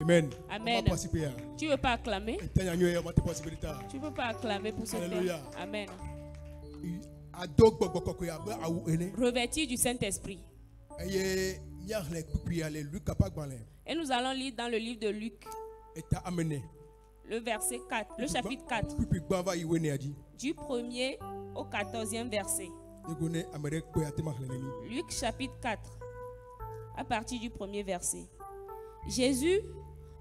Amen. Amen. Tu ne veux pas acclamer? Tu ne peux pas acclamer pour ce Alléluia. temps. Amen. Revêtis du Saint-Esprit. Et nous allons lire dans le livre de Luc, le verset 4, le chapitre 4, du 1er au 14e verset. Luc chapitre 4, à partir du 1er verset. Jésus,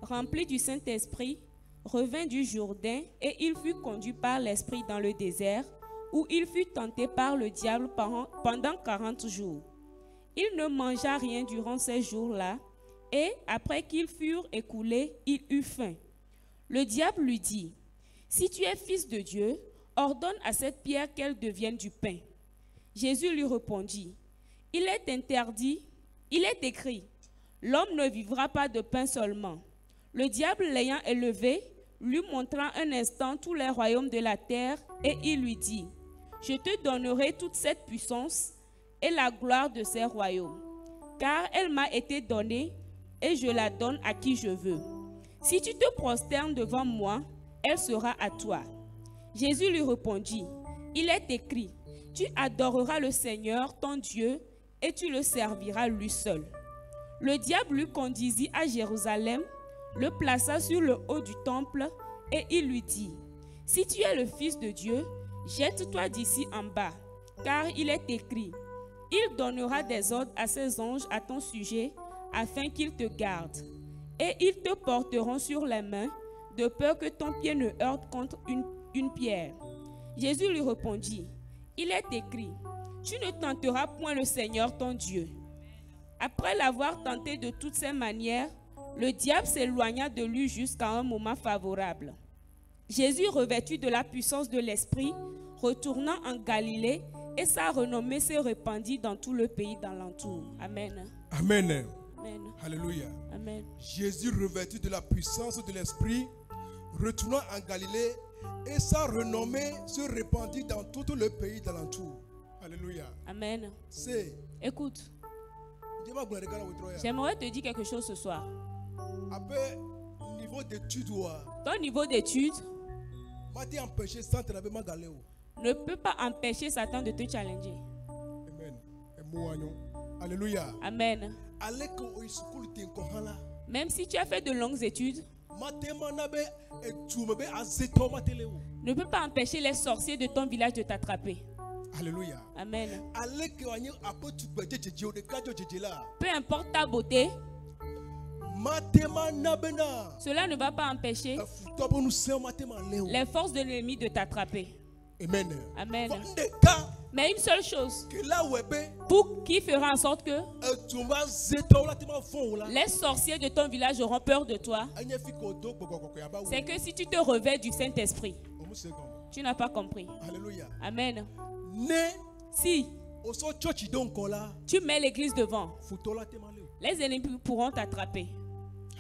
rempli du Saint-Esprit, revint du Jourdain et il fut conduit par l'Esprit dans le désert, où il fut tenté par le diable pendant 40 jours. Il ne mangea rien durant ces jours-là, et après qu'ils furent écoulés, il eut faim. Le diable lui dit, « Si tu es fils de Dieu, ordonne à cette pierre qu'elle devienne du pain. » Jésus lui répondit, « Il est écrit, l'homme ne vivra pas de pain seulement. » Le diable l'ayant élevé, lui montra un instant tous les royaumes de la terre, et il lui dit, « Je te donnerai toute cette puissance et la gloire de ces royaumes, car elle m'a été donnée, et je la donne à qui je veux. Si tu te prosternes devant moi, elle sera à toi. » Jésus lui répondit, « Il est écrit, tu adoreras le Seigneur, ton Dieu, et tu le serviras lui seul. » Le diable lui conduisit à Jérusalem, le plaça sur le haut du temple, et il lui dit, « Si tu es le Fils de Dieu, jette-toi d'ici en bas, car il est écrit, il donnera des ordres à ses anges à ton sujet, afin qu'ils te gardent. Et ils te porteront sur les mains, de peur que ton pied ne heurte contre une pierre. » Jésus lui répondit, « Il est écrit, tu ne tenteras point le Seigneur ton Dieu. » Après l'avoir tenté de toutes ces manières, le diable s'éloigna de lui jusqu'à un moment favorable. Jésus, revêtu de la puissance de l'Esprit, retourna en Galilée, et sa renommée se répandit dans tout le pays d'alentour. Amen. Amen. Amen. Alléluia. Amen. Jésus, revêtu de la puissance de l'Esprit, retourna en Galilée, et sa renommée se répandit dans tout le pays d'alentour. Alléluia. Amen. C'est. Écoute, j'aimerais te dire quelque chose ce soir. Ton niveau d'études ne peut pas empêcher Satan de te challenger. Amen. Alléluia. Amen. Même si tu as fait de longues études, ne peut pas empêcher les sorciers de ton village de t'attraper. Alléluia. Amen. Peu importe ta beauté, cela ne va pas empêcher les forces de l'ennemi de t'attraper. Amen. Amen. Mais une seule chose, pour qui fera en sorte que les sorciers de ton village auront peur de toi, c'est que si tu te revêts du Saint-Esprit, tu n'as pas compris. Alléluia. Amen. Si tu mets l'église devant, les ennemis pourront t'attraper.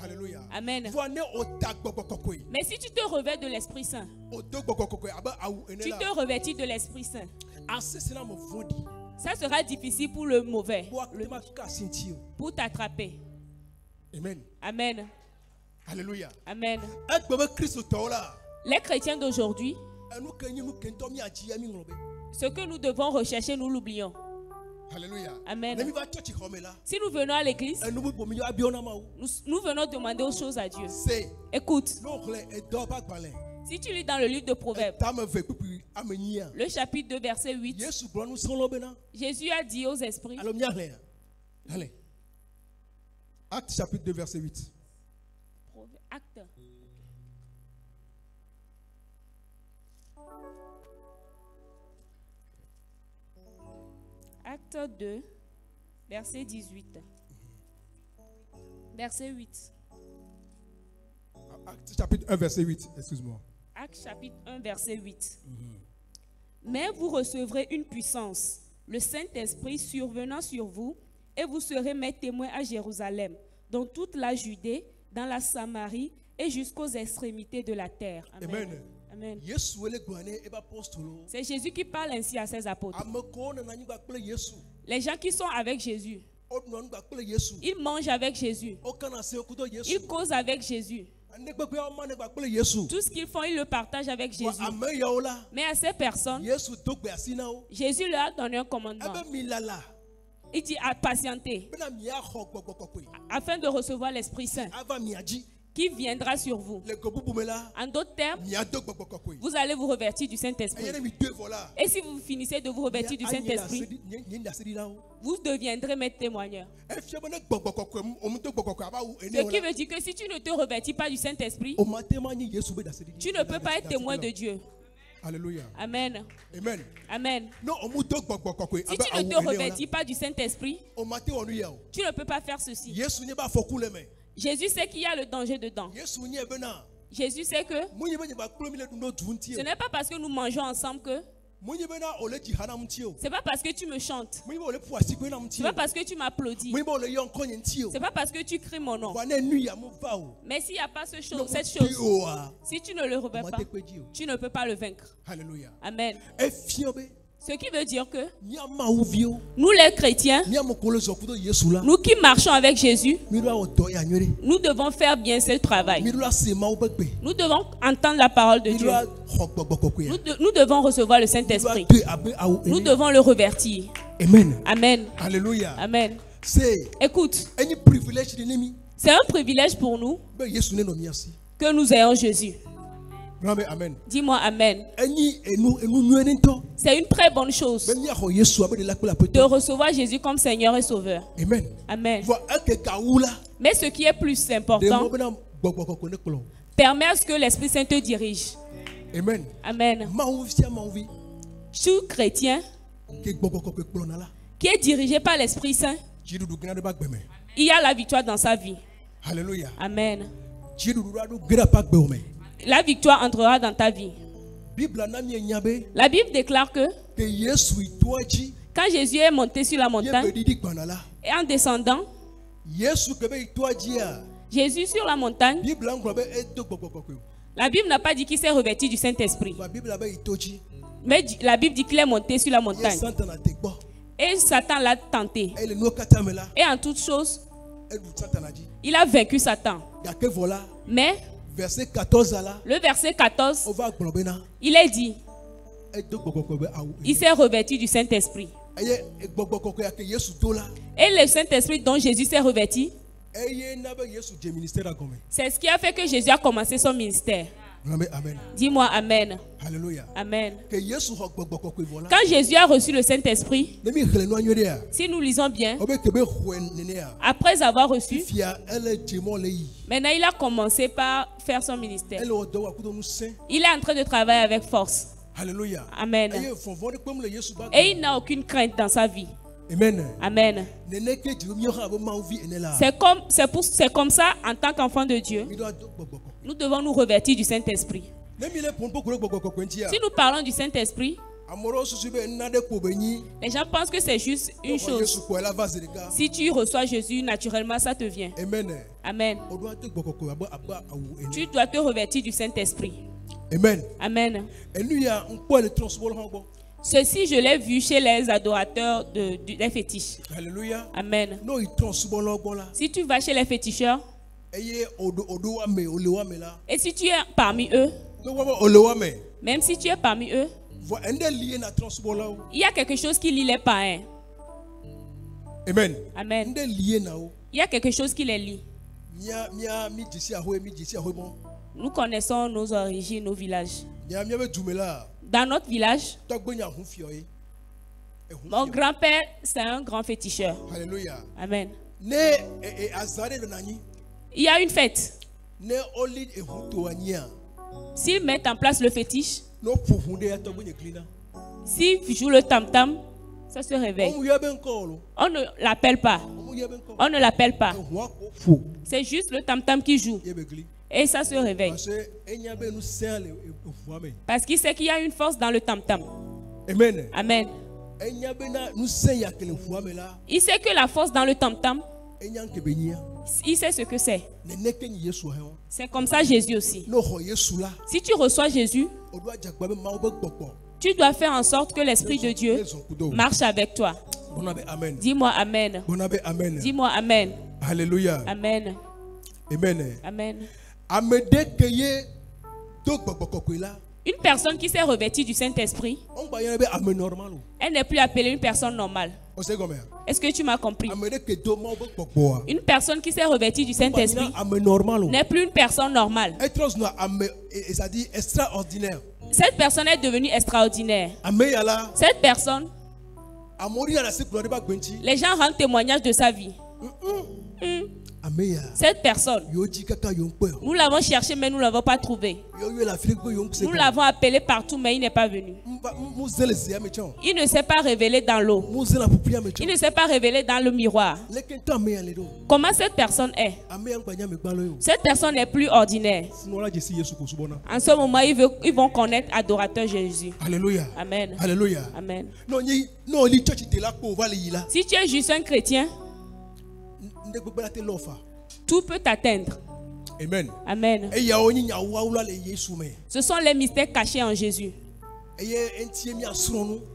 Alléluia. Amen. Mais si tu te revêts de l'Esprit Saint, tu te revêtis de l'Esprit Saint, ça sera difficile pour le mauvais, pour t'attraper. Amen. Amen. Alléluia. Amen. Les chrétiens d'aujourd'hui, ce que nous devons rechercher, nous l'oublions. Alléluia. Amen. Si nous venons à l'église, nous venons demander aux choses à Dieu. Écoute, si tu lis dans le livre de Proverbes, le chapitre 2, verset 8, Jésus a dit aux esprits. Allez. Acte chapitre 2, verset 8. Acte. Acte 2, verset 18. Verset 8. Acte chapitre 1, verset 8. Excuse-moi. Acte chapitre 1, verset 8. Mais vous recevrez une puissance, le Saint-Esprit survenant sur vous, et vous serez mes témoins à Jérusalem, dans toute la Judée, dans la Samarie et jusqu'aux extrémités de la terre. Amen. Amen. Amen. C'est Jésus qui parle ainsi à ses apôtres. Les gens qui sont avec Jésus, Il mange avec Jésus. Il cause avec Jésus. Tout ce qu'ils font, ils le partagent avec Jésus. Mais à ces personnes, Jésus leur a donné un commandement. Il dit à patienter afin de recevoir l'Esprit Saint qui viendra sur vous. En d'autres termes, vous allez vous revêtir du Saint-Esprit. Et si vous finissez de vous revêtir du Saint-Esprit, vous deviendrez mes témoigneurs. Ce qui veut dire que si tu ne te revêtis pas du Saint-Esprit, tu ne peux pas être témoin de Dieu. Alléluia. Amen. Amen. Amen. Si tu ne te revêtis pas du Saint-Esprit, tu ne peux pas faire ceci. Jésus sait qu'il y a le danger dedans. Jésus sait que ce n'est pas parce que nous mangeons ensemble que c'est pas parce que tu me chantes. C'est pas parce que tu m'applaudis. C'est pas parce que tu cries mon nom. Mais s'il n'y a pas cette chose, si tu ne le revêts pas, tu ne peux pas le vaincre. Amen. Ce qui veut dire que nous les chrétiens, nous qui marchons avec Jésus, nous devons faire bien ce travail. Nous devons entendre la parole de Dieu. Nous devons recevoir le Saint-Esprit. Nous devons le revertir. Amen. Amen. Alléluia. Amen. Écoute, c'est un privilège pour nous que nous ayons Jésus. Amen. Dis-moi Amen. C'est une très bonne chose de recevoir Jésus comme Seigneur et Sauveur. Amen. Amen. Mais ce qui est plus important, permet à ce que l'Esprit Saint te dirige. Amen. Amen. Tout chrétien qui est dirigé par l'Esprit Saint, il y a la victoire dans sa vie. Alléluia. Amen. La victoire entrera dans ta vie. La Bible déclare que quand Jésus est monté sur la montagne et en descendant, Jésus sur la montagne, la Bible n'a pas dit qu'il s'est revêtu du Saint-Esprit. Mais la Bible dit qu'il est monté sur la montagne. Et Satan l'a tenté. Et en toute chose, il a vaincu Satan. Mais le verset 14, il est dit, il s'est revêtu du Saint-Esprit. Et le Saint-Esprit dont Jésus s'est revêtu, c'est ce qui a fait que Jésus a commencé son ministère. Amen. Dis-moi Amen. Alléluia. Amen. Quand Jésus a reçu le Saint-Esprit, si nous lisons bien, après avoir reçu, maintenant il a commencé par faire son ministère. Il est en train de travailler avec force. Alléluia. Amen. Et il n'a aucune crainte dans sa vie. Amen. Amen. C'est comme ça, en tant qu'enfant de Dieu, nous devons nous revêtir du Saint-Esprit. Si nous parlons du Saint-Esprit, les gens pensent que c'est juste une chose. Si tu reçois Jésus, naturellement, ça te vient. Amen. Tu dois te revêtir du Saint-Esprit. Amen. Amen. Ceci, je l'ai vu chez les adorateurs des fétiches. Alléluia. Amen. Si tu vas chez les féticheurs, et si tu es parmi eux, même si tu es parmi eux, il y a quelque chose qui lie les païens. Amen. Amen. Il y a quelque chose qui les lie. Nous connaissons nos origines, nos villages. Dans notre village, mon grand-père, c'est un grand féticheur. Alléluia. Amen. Il y a une fête. S'ils mettent en place le fétiche, s'ils jouent le tam-tam, ça se réveille. On ne l'appelle pas. On ne l'appelle pas. C'est juste le tam-tam qui joue. Et ça se réveille. Parce qu'il sait qu'il y a une force dans le tam-tam. Amen. Amen. Il sait que la force dans le tam-tam, il sait ce que c'est. C'est comme ça Jésus aussi. Si tu reçois Jésus, Tu dois faire en sorte que l'Esprit de Dieu marche avec toi. Amen. Dis-moi Amen. Amen. Dis-moi Amen. Alléluia. Amen. Amen. Amen. Une personne qui s'est revêtie du Saint-Esprit, elle n'est plus appelée une personne normale. Est-ce que tu m'as compris? Une personne qui s'est revêtie du Saint-Esprit n'est plus une personne normale. Cette personne est devenue extraordinaire. Cette personne, les gens rendent témoignage de sa vie. Cette personne, nous l'avons cherché mais nous ne l'avons pas trouvé. Nous l'avons appelé partout mais il n'est pas venu. Il ne s'est pas révélé dans l'eau. Il ne s'est pas révélé dans le miroir. Comment cette personne est? Cette personne n'est plus ordinaire. En ce moment, ils vont connaître adorateur Jésus. Alléluia. Amen. Alléluia. Amen. Non, Si tu es juste un chrétien, tout peut t'atteindre. Amen. Amen. Ce sont les mystères cachés en Jésus.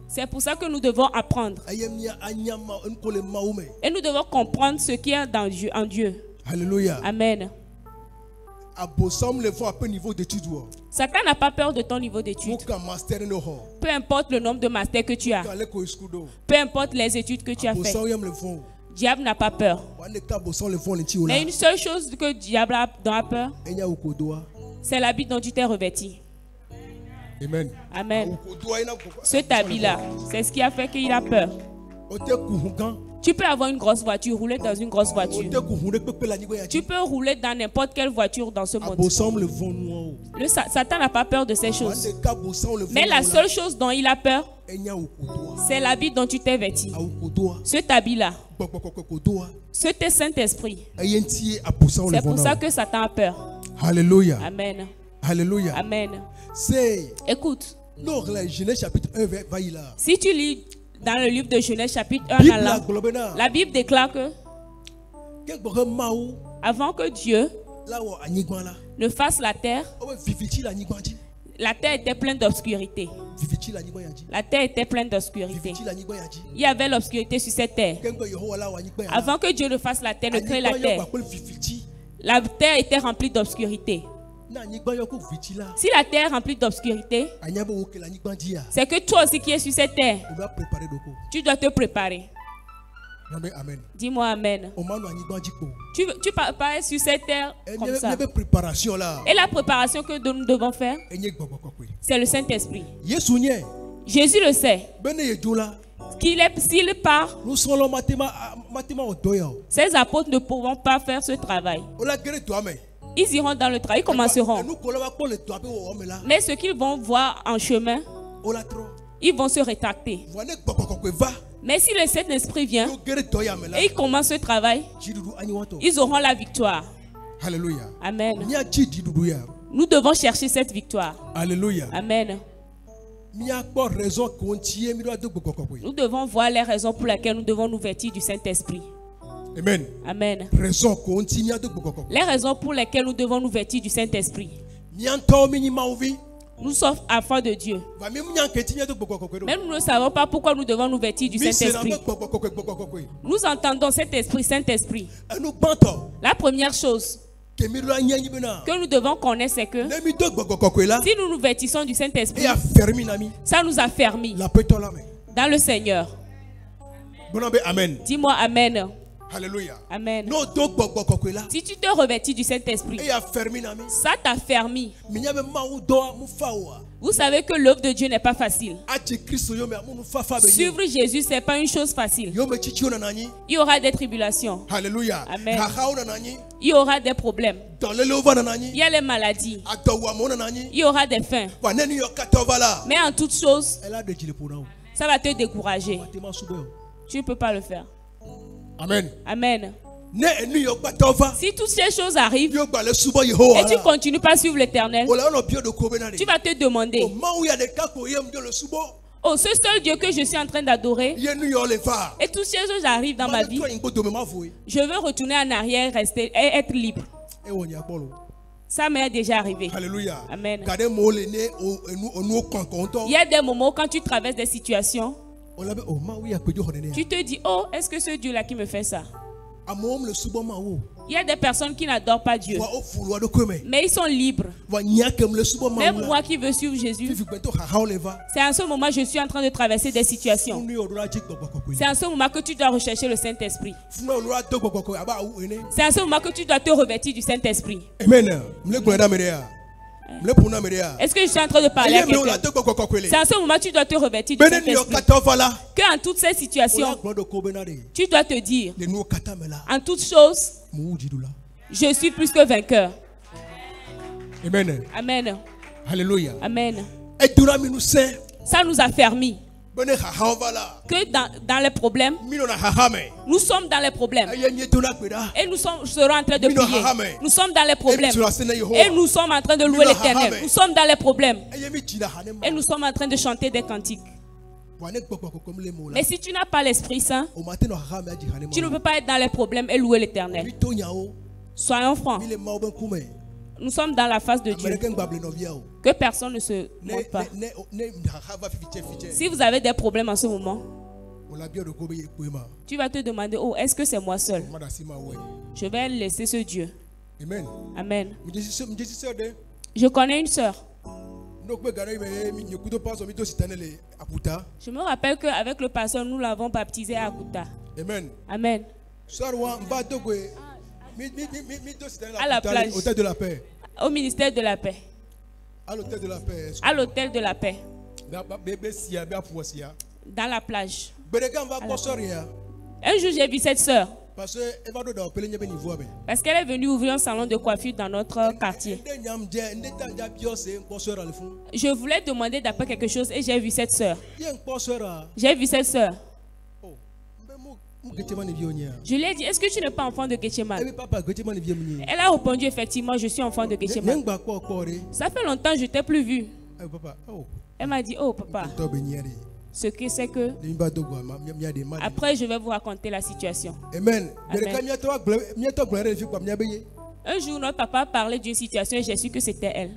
C'est pour ça que nous devons apprendre. Et nous devons comprendre ce qui est dans Dieu, en Dieu. Alléluia. Amen. Satan n'a pas peur de ton niveau d'études. Peu importe le nombre de masters que tu as. Peu importe les études que tu as faites. Diable n'a pas peur. Mais une seule chose que le diable a peur, c'est l'habit dont tu t'es revêti. Amen. Amen. Cet habit-là, c'est ce qui a fait qu'il a peur. Tu peux avoir une grosse voiture, rouler dans une grosse voiture. Tu peux rouler dans n'importe quelle voiture dans ce monde. Satan n'a pas peur de ces choses. Mais la seule chose dont il a peur, c'est l'habit dont tu t'es vêti. Cet habit-là, cet Saint-Esprit. C'est pour ça que Satan a peur. Alléluia. Amen. Alléluia. Amen. Écoute. Si tu lis dans le livre de Genèse chapitre 1 la Bible déclare que avant que Dieu ne fasse la terre était pleine d'obscurité. La terre était pleine d'obscurité. Il y avait l'obscurité sur cette terre. Avant que Dieu ne fasse la terre, ne crée la terre était remplie d'obscurité. Si la terre est remplie d'obscurité, c'est que toi aussi qui es sur cette terre, tu dois te préparer. Dis-moi Amen. Tu parais sur cette terre comme ça. Et la préparation que nous devons faire, c'est le Saint-Esprit. Jésus le sait. S'il part, ses apôtres ne pourront pas faire ce travail. Ils iront dans le travail, ils commenceront. Mais ce qu'ils vont voir en chemin, ils vont se rétracter. Mais si le Saint-Esprit vient et il commence ce travail, ils auront la victoire. Alléluia. Amen. Nous devons chercher cette victoire. Alléluia. Amen. Nous devons voir les raisons pour lesquelles nous devons nous vêtir du Saint-Esprit. Amen. Amen. Les raisons pour lesquelles nous devons nous vêtir du Saint-Esprit. Nous sommes enfants de Dieu. Mais nous ne savons pas pourquoi nous devons nous vêtir du Saint-Esprit. Nous entendons cet esprit, Saint-Esprit. La première chose que nous devons connaître, c'est que si nous nous vêtissons du Saint-Esprit, ça nous a fermés dans le Seigneur. Dis-moi Amen. Alléluia. Amen. Si tu te revêtis du Saint-Esprit, ça t'a fermé. Vous savez que l'œuvre de Dieu n'est pas facile. Suivre Jésus, ce n'est pas une chose facile. Il y aura des tribulations. Alléluia. Amen. Il y aura des problèmes. Il y a les maladies. Il y aura des faim. Mais en toute chose, ça va te décourager. Tu ne peux pas le faire. Amen. Amen. Si toutes ces choses arrivent et tu ne continues pas à suivre l'Éternel, tu vas te demander, oh, ce seul Dieu que je suis en train d'adorer, et toutes ces choses arrivent dans ma vie, je veux retourner en arrière, rester et être libre. Ça m'est déjà arrivé. Alléluia. Amen. Gardez mon né au nous content. Il y a des moments quand tu traverses des situations, On l'avait oh ma oui a pédio honné. tu te dis, oh, est-ce que ce Dieu-là qui me fait ça? Amom le suboma o. Il y a des personnes qui n'adorent pas Dieu, Wa o fulu do kome. mais ils sont libres. Wa nyakem le suboma. Même moi qui veux suivre Jésus, Fifi bento ha leva. c'est en ce moment que je suis en train de traverser des situations. Funu odura jik gbogbo. C'est en ce moment que tu dois rechercher le Saint-Esprit. Funu odura do gbogbo aba u ene. C'est en ce moment que tu dois te revêtir du Saint-Esprit. Amen. Mle gbleda meria. Mle puna meria. Est-ce que je suis en train de parler à quelqu'un? C'est en ce moment que tu dois te revêtir du Benen yo Saint-Esprit. katovala. Que en toutes ces situations, Gbodo ko benade. tu dois te dire, Le nou katamela. en toutes choses, Mu jidula. je suis plus que vainqueur. Amen. Amen. Alléluia. Amen. Et dura mi nous saint. Ça nous a permis Bene ha vala. que dans les problèmes, Mino na hahame. nous sommes dans les problèmes. Aye mi tona peda. Et nous serons en train de prier. Nous sommes dans les problèmes. Et nous sommes en train de louer l'Éternel. Nous sommes dans les problèmes. Aye mi jida hanema. Et nous sommes en train de chanter des cantiques. Wane gbogbo comme le mola. Mais si tu n'as pas l'Esprit Saint, O mateno hahame aji hanema. tu ne peux pas être dans les problèmes et louer l'Éternel. Mi tonya o. Soyons francs. Mi le ma oben kume. Nous sommes dans la face de Dieu. American gbable no via o. Que personne ne se montre pas. Ne hahava fiche. Si vous avez des problèmes en ce moment, On la bio de kobe yema. tu vas te demander, oh, est-ce que c'est moi seul? Mada sima we. Je vais laisser ce Dieu. Amen. Amen. Mjesi sœur de. Je connais une sœur. Donc me gana mi nyekuto paso mi to sitanele aputa. Je me rappelle qu'avec le pasteur, nous l'avons baptisé à Akuta. Amen. Amen. Sœur wa mba dogwe. Mi to sitanele À la plage. Hôtel de la paix. Au ministère de la paix. À l'hôtel de la paix. À l'hôtel de la paix. Bébé sia be apuosia. Dans la plage. Bereka va posoria. Un jour, j'ai vu cette sœur. Parce que Eva do da opele nyebe niveau be. Parce qu'elle est venue ouvrir un salon de coiffure dans notre quartier. Nde nyam je nde tanja biose posora le fun. Je voulais demander d'après quelque chose et j'ai vu cette sœur. Yen posora. J'ai vu cette sœur. Oh. Mbe mu getema ni vionia. Je lui ai dit, est-ce que tu n'es pas enfant de Eh Getcheman? bi papa getema ni viemni. Elle a répondu, effectivement, je suis enfant de Getcheman. Nyangba ko okore. Ça fait longtemps que je t'ai plus vu. Eh papa. Oh. Elle m'a dit, oh papa, To be nyari. ce que c'est que... Nimba dogwa mia de ma. Après, je vais vous raconter la situation. Amen. Amen. Bereka mia to glare fi kwa mia beye. Un jour, notre papa parlait d'une situation et j'ai su que c'était elle.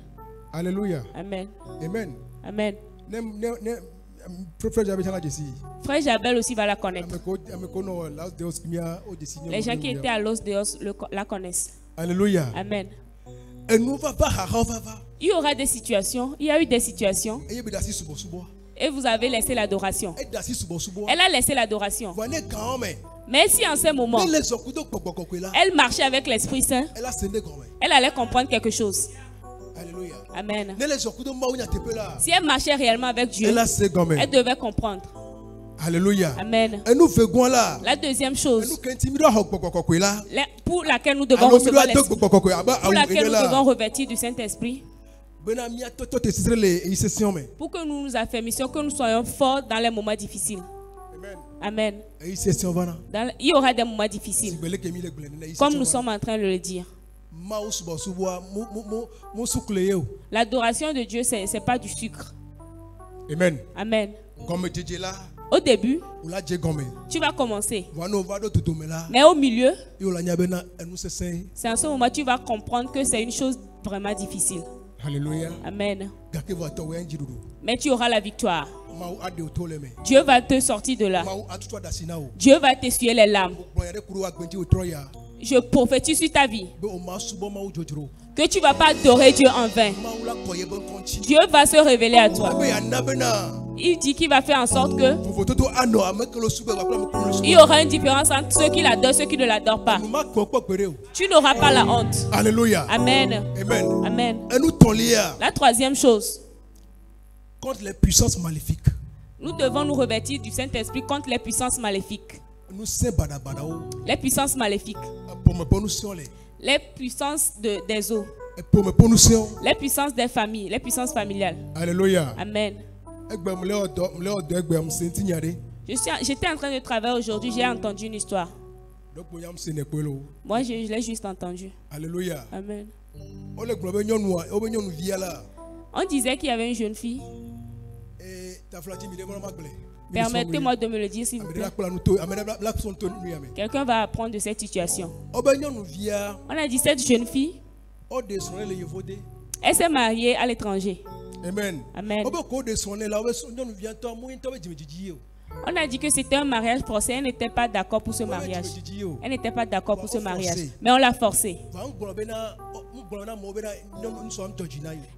Alléluia. Amen. Amen. Amen. Ne frère j'avais changa jesi. Frère Jabel aussi va la connaître. Ameko no last deus kimia o desi. Les gens qui étaient à Los Deos la connaissent. Alléluia. Amen. Et nous va va. Il y aura des situations, il y a eu des situations Eye be dasi subo. et vous avez laissé l'adoration. E dasi subo. Elle a laissé l'adoration. Wane kan me. Mais si en ce moment, Ne les okudo gbogbo là. elle marchait avec l'Esprit Saint, Elle a sende comme. elle allait comprendre quelque chose. Alléluia. Amen. Ne les okudo ma unya tepe là. Si elle marchait réellement avec Dieu, Elle a se comme. elle devait comprendre. Alléluia. Amen. Et nous faisons là. La deuxième Et nous chose kentimido gbogbo là. pour laquelle nous devons Alors recevoir nous l'Esprit, gbogbo aba pour laquelle nous devons là. revêtir du Saint-Esprit, Bena mia toto te sisrele e session me. pour que nous nous affermissions, que nous soyons forts dans les moments difficiles. Amen. Amen. E session vana. Il y aura des moments difficiles, Sibele ke mi le glene na comme nous sommes en train de le dire. ma usubo subo mo sukle yo. L'adoration de Dieu, c'est pas du sucre. Amen. Amen. Comme jeje là. Au début, Ou la je gome. tu vas commencer. Vano vado tutome là. Mais au milieu, Yo la nyabena enu sesen. c'est en ce moment que tu vas comprendre que c'est une chose vraiment difficile. Alléluia. Amen. Gake va to wen jidudu. Mais tu auras la victoire. Ma u ade otoleme. Dieu va te sortir de là. Ma u atutwa dasina o. Dieu va t'essuyer les larmes. Bon yare kuru agbenji o troya. Je prophétise sur ta vie Be o ma subo ma u jojoro. que tu ne vas pas adorer Dieu en vain. Ma u la koye ben konchi. Dieu va se révéler à toi. Abe ya nabena. Il dit qu'il va faire en sorte que Vous toto ano amekelo sube wa kula mo kulu il y aura une différence entre ceux qui l'adorent et ceux qui ne l'adorent pas. Nous ma kokpo pere o. Tu n'auras pas la honte. Alléluia. Amen. Amen. Amen. Et nous tolia La troisième chose, contre les puissances maléfiques. nous devons nous revêtir du Saint-Esprit contre les puissances maléfiques. Nous sommes badabada o. Les puissances maléfiques. Pour me ponusion les. Les puissances des eaux. Et pour me ponusion. Les puissances des familles. Les puissances familiales. Alléluia. Amen. Egbe mle odo egbe am senti nyare. J'étais en train de travailler aujourd'hui. J'ai entendu une histoire. Donc bo yam se ne kwelo. Moi, je l'ai juste entendu. Alléluia. Amen. O le gbo be nyonu a, o be nyonu via là. On disait qu'il y avait une jeune fille. Et ta flati mi de mo magle. Permettez-moi de me le dire, s'il vous plaît. Quelqu'un va apprendre de cette situation. O be nyonu via. On a dit cette jeune fille, Elle s'est mariée à l'étranger. Amen. Amen. On a dit que c'était un mariage forcé. Elle n'était pas d'accord pour ce mariage. Elle n'était pas d'accord pour ce mariage. Mais on l'a forcé.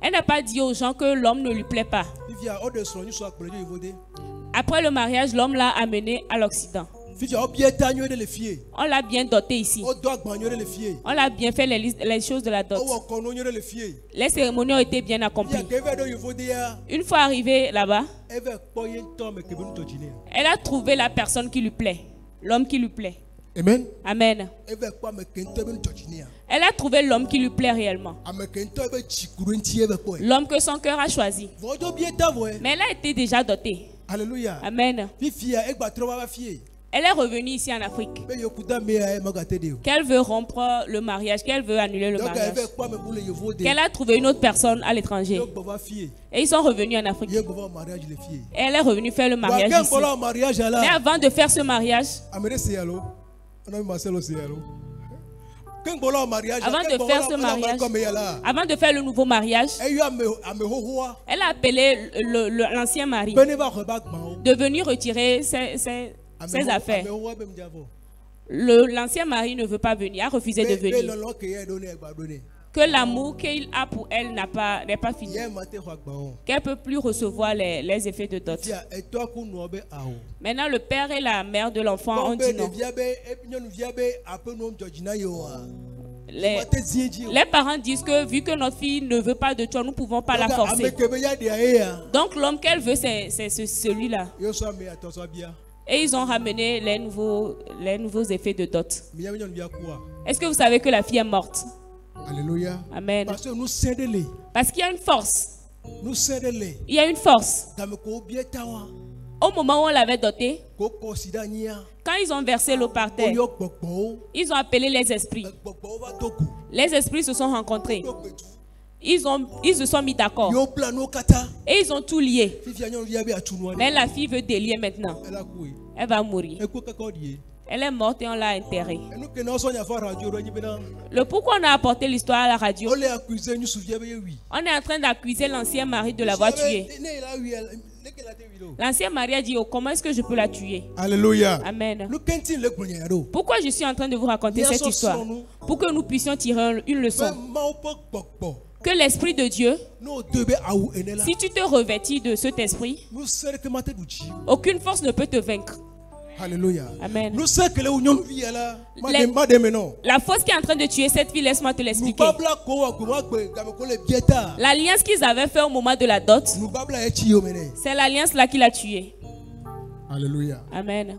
Elle n'a pas dit aux gens que l'homme ne lui plaît pas. Après le mariage, l'homme l'a amené à l'Occident. On l'a bien doté ici. On l'a bien fait les choses de la dot. Les cérémonies ont été bien accomplies. Une fois arrivée là-bas, elle a trouvé la personne qui lui plaît, l'homme qui lui plaît. Amen. Amen. Elle a trouvé l'homme qui lui plaît réellement. L'homme que son cœur a choisi. Mais elle a été déjà dotée. Alléluia. Amen. Elle est revenue ici en Afrique. Qu'elle veut rompre le mariage, qu'elle veut annuler le mariage. Qu'elle a trouvé une autre personne à l'étranger. Et ils sont revenus en Afrique. Et elle est revenue faire le mariage ici. Mais avant de faire ce mariage, avant de faire le nouveau mariage, elle a appelé l'ancien mari de venir retirer ses affaires. L'ancien mari ne veut pas venir, a refusé de venir. Que l'amour qu'il a pour elle n'est pas fini. Qu'elle ne peut plus recevoir les effets de dot. Maintenant, le père et la mère de l'enfant ont dit non. Les parents disent que vu que notre fille ne veut pas de toi, nous ne pouvons pas la forcer. Donc l'homme qu'elle veut, c'est celui-là. Et ils ont ramené les nouveaux effets de dot. Est-ce que vous savez que la fille est morte? Alléluia. Amen. Parce qu'il y a une force. Il y a une force. Au moment où on l'avait dotée, quand ils ont versé l'eau par terre, ils ont appelé les esprits. Les esprits se sont rencontrés. Ils se sont mis d'accord. Et ils ont tout lié. Mais la fille veut délier maintenant. Elle va mourir. Elle est morte et on l'a enterrée. Le pourquoi on a apporté l'histoire à la radio? On est en train d'accuser l'ancien mari de l'avoir tuée. L'ancien mari a dit, oh, comment est-ce que je peux la tuer? Alléluia. Amen. Pourquoi je suis en train de vous raconter cette histoire? Pour que nous puissions tirer une leçon. Que l'Esprit de Dieu, si tu te revêtis de cet esprit, aucune force ne peut te vaincre. Alléluia. Amen. La force qui est en train de tuer cette fille, laisse-moi te l'expliquer. L'alliance qu'ils avaient fait au moment de la dot, c'est l'alliance là qui l'a tué. Alléluia. Amen.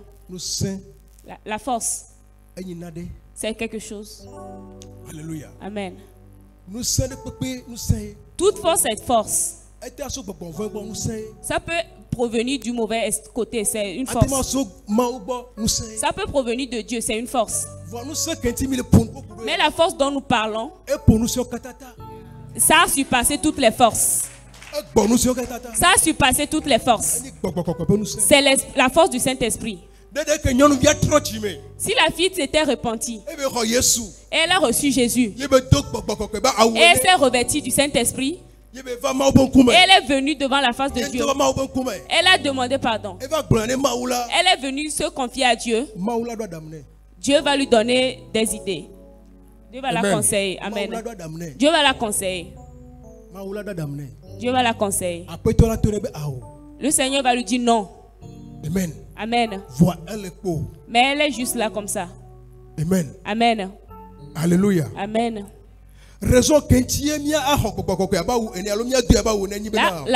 La force, c'est quelque chose. Alléluia. Amen. Toute force est force. Ça peut provenir du mauvais côté, c'est une force. Ça peut provenir de Dieu, c'est une force. Mais la force dont nous parlons, ça a surpassé toutes les forces. Ça a surpassé toutes les forces. C'est la force du Saint-Esprit. Si la fille s'était repentie, elle a reçu Jésus, et elle s'est revêtie du Saint-Esprit, elle est venue devant la face de Dieu. Elle a demandé pardon. Elle est venue se confier à Dieu. Dieu va lui donner des idées. Dieu va la conseiller. Amen. Dieu va la conseiller. Dieu va la conseiller. Le Seigneur va lui dire non. Amen. Amen. Mais elle est juste là comme ça. Amen. Amen. Alléluia. Amen. La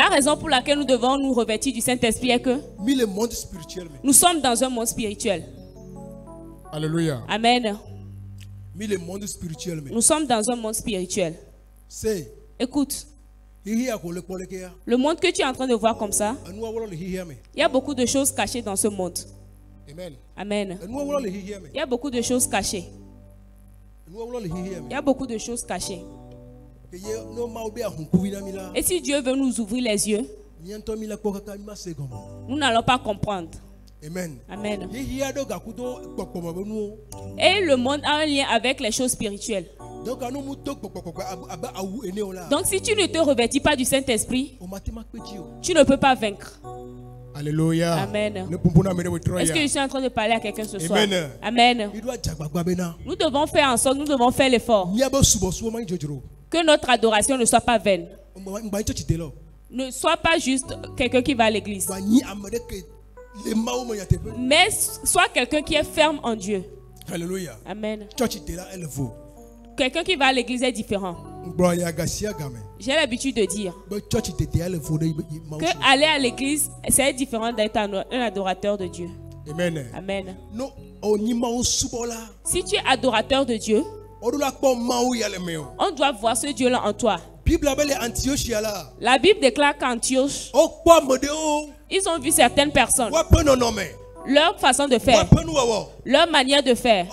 raison pour laquelle nous devons nous revêtir du Saint-Esprit est que nous sommes dans un monde spirituel. Alléluia. Amen. Nous sommes dans un monde spirituel. Écoute, le monde que tu es en train de voir comme ça, il y a beaucoup de choses cachées dans ce monde. Amen. Il y a beaucoup de choses cachées. Il y a beaucoup de choses cachées. Et si Dieu veut nous ouvrir les yeux, nous n'allons pas comprendre. Amen. Amen. Et le monde a un lien avec les choses spirituelles. Donc si tu ne te revêtis pas du Saint-Esprit, tu ne peux pas vaincre. Alléluia. Amen. Est-ce que je suis en train de parler à quelqu'un ce soir? Amen. Amen. Nous devons faire en sorte, nous devons faire l'effort que notre adoration ne soit pas vaine. Ne sois pas juste quelqu'un qui va à l'église, mais sois quelqu'un qui est ferme en Dieu. Alléluia. Amen. Quelqu'un qui va à l'église est différent. J'ai l'habitude de dire que aller à l'église, c'est différent d'être un adorateur de Dieu. Amen. Amen. Si tu es adorateur de Dieu, on doit voir ce Dieu-là en toi. La Bible déclare qu'Antioche, ils ont vu certaines personnes, leur façon de faire, leur manière de faire.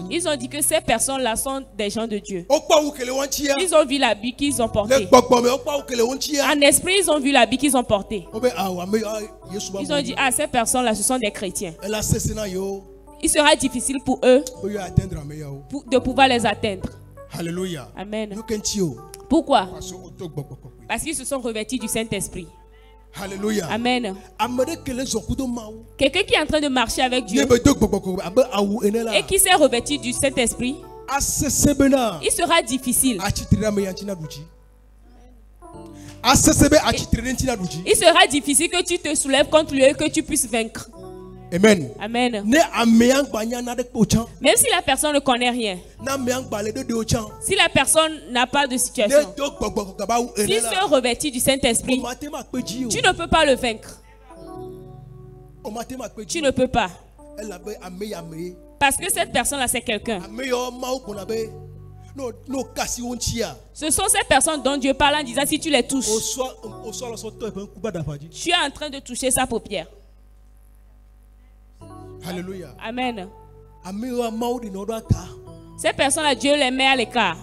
Ils ont dit que ces personnes-là sont des gens de Dieu. Ils ont vu l'habit qu'ils ont porté. En esprit, ils ont vu l'habit qu'ils ont porté. Ils ont dit, ah, ces personnes-là, ce sont des chrétiens. Il sera difficile pour eux de pouvoir les atteindre. Alléluia. Amen. Pourquoi? Parce qu'ils se sont revêtis du Saint-Esprit. Alléluia. Amen. Quelqu'un qui est en train de marcher avec Dieu et qui s'est revêtu du Saint-Esprit, il sera difficile. Il sera difficile que tu te soulèves contre lui et que tu puisses vaincre. Amen. Amen. Même si la personne ne connaît rien, si la personne n'a pas de situation, s'il se revêtit du Saint-Esprit, tu ne peux pas le vaincre. Tu ne peux pas. Parce que cette personne-là, c'est quelqu'un. Ce sont ces personnes dont Dieu parle en disant, si tu les touches, tu es en train de toucher sa paupière. Alléluia. Amen. Ces personnes-là, Dieu les met à l'écart.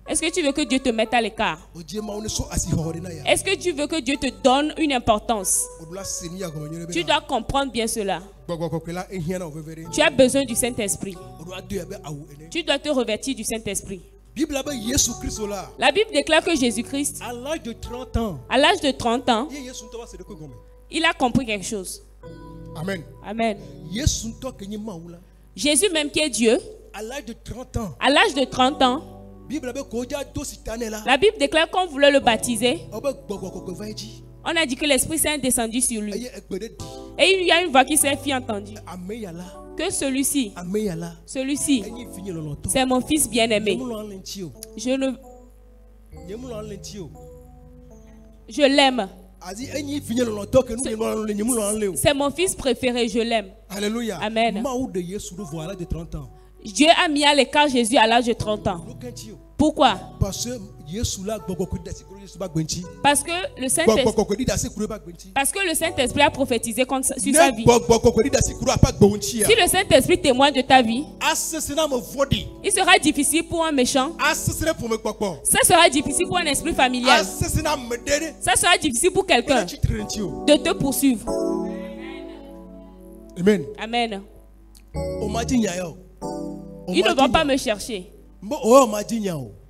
Est-ce que tu veux que Dieu te mette à l'écart? Est-ce que tu veux que Dieu te donne une importance? Tu dois comprendre bien cela. Tu as besoin du Saint-Esprit. Tu dois te revêtir du Saint-Esprit. La Bible déclare que Jésus-Christ, à l'âge de 30 ans, il a compris quelque chose. Amen. Amen. Jésus même qui est Dieu, à l'âge de 30 ans, la Bible déclare qu'on voulait le baptiser. On a dit que l'Esprit Saint est descendu sur lui. Et il y a une voix qui s'est fait entendre. Que celui-ci, c'est mon fils bien-aimé. Je l'aime. C'est mon fils préféré, je l'aime. Alléluia. Amen. Dieu a mis à l'écart Jésus à l'âge de 30 ans. Pourquoi? Parce que le Saint-Esprit a prophétisé sur sa vie. Si le Saint-Esprit témoigne de ta vie, il sera difficile pour un méchant. Ça sera difficile pour un esprit familial. Ça sera difficile pour quelqu'un de te poursuivre. Amen. Amen. Ils ne vont pas me chercher.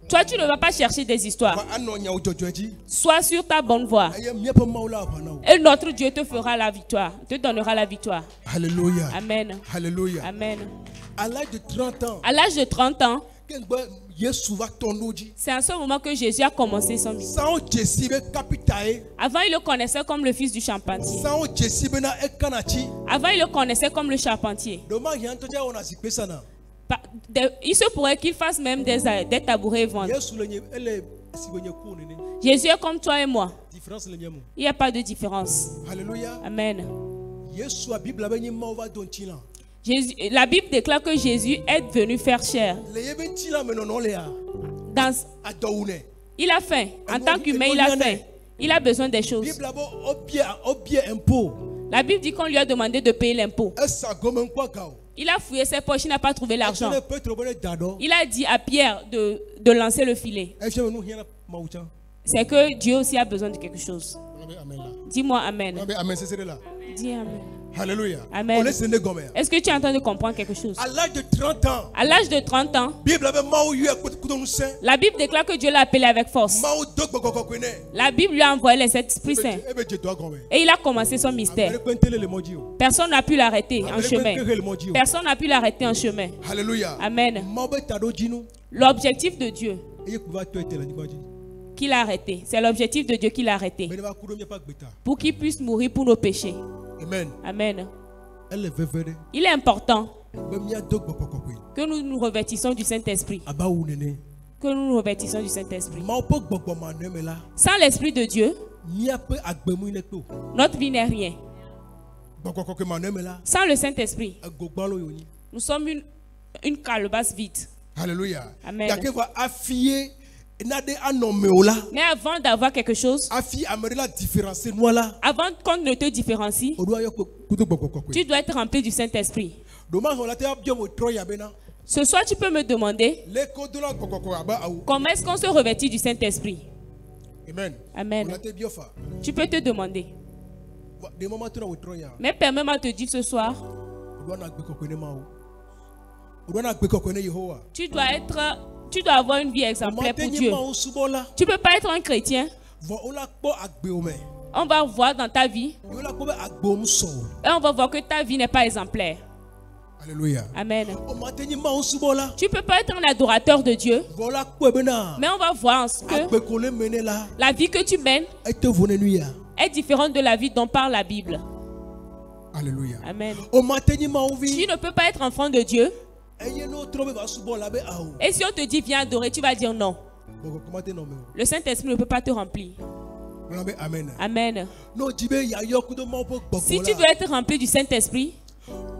Toi, tu ne vas pas chercher des histoires. Sois sur ta bonne voie. Et notre Dieu te fera la victoire, te donnera la victoire. Alléluia. Amen. Alléluia. Amen. À l'âge de 30 ans, c'est à ce moment que Jésus a commencé son ministère. Avant, il le connaissait comme le fils du charpentier. Avant, il le connaissait comme le charpentier. Il se pourrait qu'il fasse même des tabourets et vendre. Jésus est comme toi et moi. Il n'y a pas de différence. Alléluia. Amen. La Bible déclare que Jésus est venu faire chair. Il a faim. En tant qu'humain, il a faim. Il a besoin des choses. La Bible dit qu'on lui a demandé de payer l'impôt. Il a fouillé ses poches, il n'a pas trouvé l'argent. Il a dit à Pierre de lancer le filet. C'est que Dieu aussi a besoin de quelque chose. Dis-moi Amen. Amen. Dis Amen. Alléluia. Amen. On laisse le gomme. Est-ce que tu es en train de comprendre quelque chose? À l'âge de 30 ans, À l'âge de 30 ans, Bible avait maou yu écoute nous saint. la Bible déclare que Dieu l'a appelé avec force. Maou dog boko connaît. La Bible lui a envoyé les 7 esprits saints. Eh ben je dois gomme. Et il a commencé son mystère. Personne n'a pu l'arrêter en chemin. Personne n'a pu l'arrêter en chemin. Alléluia. Amen. Maube tado jinu. L'objectif de Dieu Eye kuva to etela ni baji. qu'il a arrêté, c'est l'objectif de Dieu qu'il a arrêté. Mais ne va kudo mi pas gbeta. Pour qu'il puisse mourir pour nos péchés. Amen. Amen. Elle est vevere. Il est important Be mi dog boko kokwe. que nous nous revêtissons du Saint-Esprit. Aba wu nene. Que nous nous revêtissons du Saint-Esprit. Maou po gbogbo ma ne me la. Sans l'Esprit de Dieu, Mi ape agbemu ne to. notre vie n'est rien. Boko kokwe ma ne me la. Sans le Saint-Esprit, Agogbalo yoni. nous sommes une calebasse vide. Alléluia. Amen. Dake va affier nade anome ola. Mais avant d'avoir quelque chose, Affi amere la différencier nous là. avant qu'on ne te différencie, O doit yo kudo gbogbo kokwe. tu dois être rempli du Saint-Esprit. Dommage on la te abdio mo tro ya bena. Ce soir, tu peux me demander Le kodola kokoko aba awu. comment est-ce qu'on se revêtit du Saint-Esprit. Amen. On Amen. la te biofa. Tu peux te demander. Des moments tu na wo tro ya. Mais permets-moi de te dire ce soir, O doit na gbe kokwe ne ma o. O doit na gbe kokwe ne Yehowa. tu dois avoir une vie exemplaire pour Dieu. Ma o subola. Tu ne peux pas être un chrétien. Vo ola po agbe o me. On va voir dans ta vie Yo la ko be agbe o so. et on va voir que ta vie n'est pas exemplaire. Alléluia. Amen. O mateni ma o subola. Tu ne peux pas être un adorateur de Dieu, Voilà ko bena. mais on va voir que Agbe ko le mene la. la vie que tu mènes E te vone nu ya. est différente de la vie dont parle la Bible. Alléluia. Amen. O mateni ma o Tu vi. ne peux pas être enfant de Dieu Eye no tro be ba subola be awu. et si on te dit viens adorer, tu vas dire non. Boko comment te no me. Le Saint-Esprit ne peut pas te remplir. On be amen. Amen. No jibe ya yo kudo ma po gbogbo Si la. tu veux être rempli du Saint-Esprit,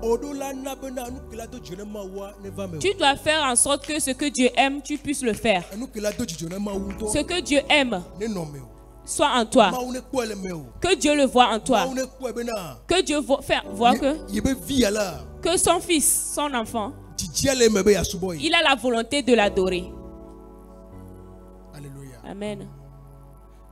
Odola na bena nu kila to jone ma wa ne va me. tu dois faire en sorte que ce que Dieu aime, tu puisses le faire. Nu kila to jone ma wu to. Ce que Dieu aime Ne no me. soit en toi. Ma wu ne ko ele me o. Que Dieu le voit en Ma toi. wu ne ko e bena. Que Dieu voit Yebe vi ya la. que son fils, son enfant, Tijele me be ya suboy. il a la volonté de l'adorer. Alléluia. Amen.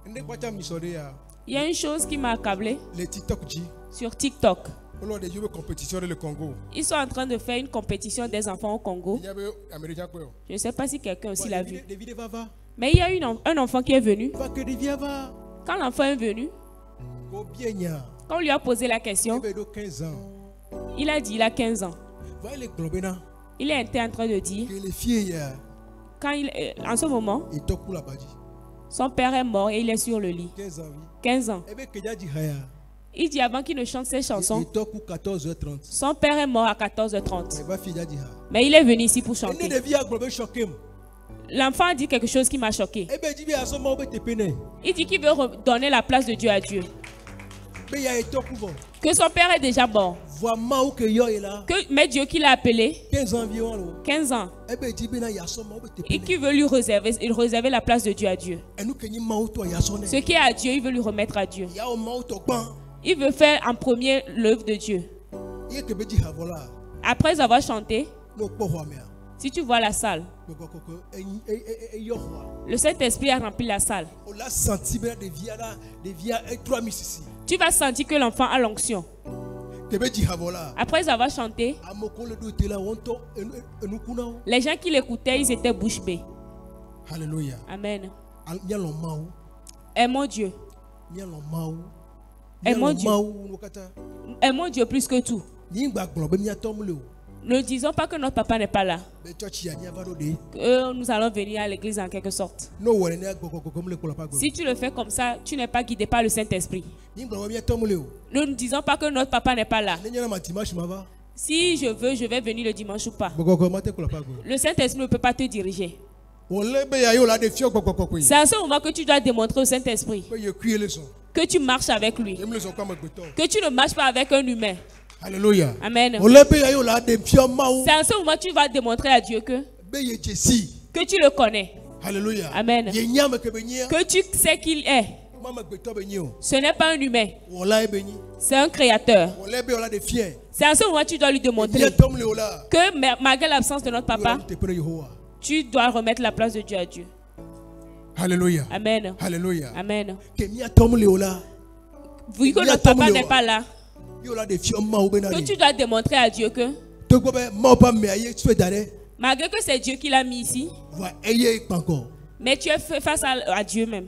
Nde kwa cha misode ya. Il y a une chose qui m'a accablé Le TikTok ji. sur TikTok. Lors des jeux de compétition dans le Congo. Ils sont en train de faire une compétition des enfants au Congo. Il y avait américain quoi. Je ne sais pas si quelqu'un aussi l'a vu. Des vidéos va. Mais il y a un enfant qui est venu. Va que des vidéos va. Quand l'enfant est venu, Ko bien nya. quand on lui a posé la question, Il avait 15 ans. il a dit il a 15 ans. Va les globena. Il était en train de dire, Que les filles en ce moment, et top pour la badi. son père est mort et il est sur le lit. 15 ans oui. 15 ans. Et bien que déjà dit haya. Il dit avant qu'il ne chante ses chansons, Et top pour 14h30. son père est mort à 14h30. Mais va fille déjà dit ha. Mais il est venu ici pour Et chanter. des vies à globe choqué. L'enfant a dit quelque chose qui m'a choqué. Et bien dit bien à son moment te peine. Il dit qu'il veut donner la place de Dieu à Dieu. Mais il y a un top pour. Que son père est déjà mort. Vois ma ou que yo est là. Mais Dieu qui l'a appelé, 15 ans environ. 15 ans, Et bien dit bien il y a son moment te et peine. qui veut lui réserver la place de Dieu à Dieu. Et nous que ni ma ou toi il y a son. Ce qui est à Dieu, il veut lui remettre à Dieu. Il y a un moment to ban. Il veut faire en premier l'œuvre de Dieu. Il y a que be dit ha voilà. Après avoir chanté, No po ho me. si tu vois la salle, le Saint-Esprit a rempli la salle. On l'a senti bien des vies à 3 ici. Tu vas sentir que l'enfant a l'onction. Que be dit ha voilà. Après avoir chanté, Amoko le do était là on to nous kuna. les gens qui l'écoutaient, ils étaient bouche bée. Alléluia. Amen. Nya lo maou. Aimons Dieu. Nya lo maou. Aimons Dieu. Maou no kata. Aimons Dieu plus que tout. Ni gba globe mi atom le o. Ne disons pas que notre papa n'est pas là. Be church ya nya va do de. Que nous allons venir à l'église en quelque sorte. No wore ni agbo comme le kola pa gbo. Si tu le fais comme ça, tu n'es pas guidé par le Saint-Esprit. Ni gba mi atom le o. Nous ne disons pas que notre papa n'est pas là. Ni nya na matimash ma va. Si je veux, je vais venir le dimanche ou pas. Boko mate kola pa gbo. Le Saint-Esprit ne peut pas te diriger. On le be ya yo la de fio kokoko. C'est à ce moment que tu dois démontrer au Saint-Esprit Be ye cuire le son. que tu marches avec lui. J'aime le son comme beton. Que tu ne marches pas avec un humain. Alléluia. Amen. On le be ya yo la de fio maou. C'est à ce moment que tu vas démontrer à Dieu que Be ye Jesi. tu le connais. Alléluia. Amen. Ye nyama ke be nya. Que tu sais qu'il est. Mama beton be nyo. Ce n'est pas un humain. On la be ni. C'est un créateur. On le be la de fien. C'est à ce moment que tu dois lui Ni démontrer tom le ola. que malgré l'absence de notre papa, Te pene Yehowa. tu dois remettre la place de Dieu à Dieu. Alléluia. Amen. Alléluia. Amen. Que mi atom le ola. Vu que notre papa n'est pas là, que tu dois démontrer à Dieu que, malgré que c'est Dieu qui l'a mis ici, mais tu es fait face à Dieu même.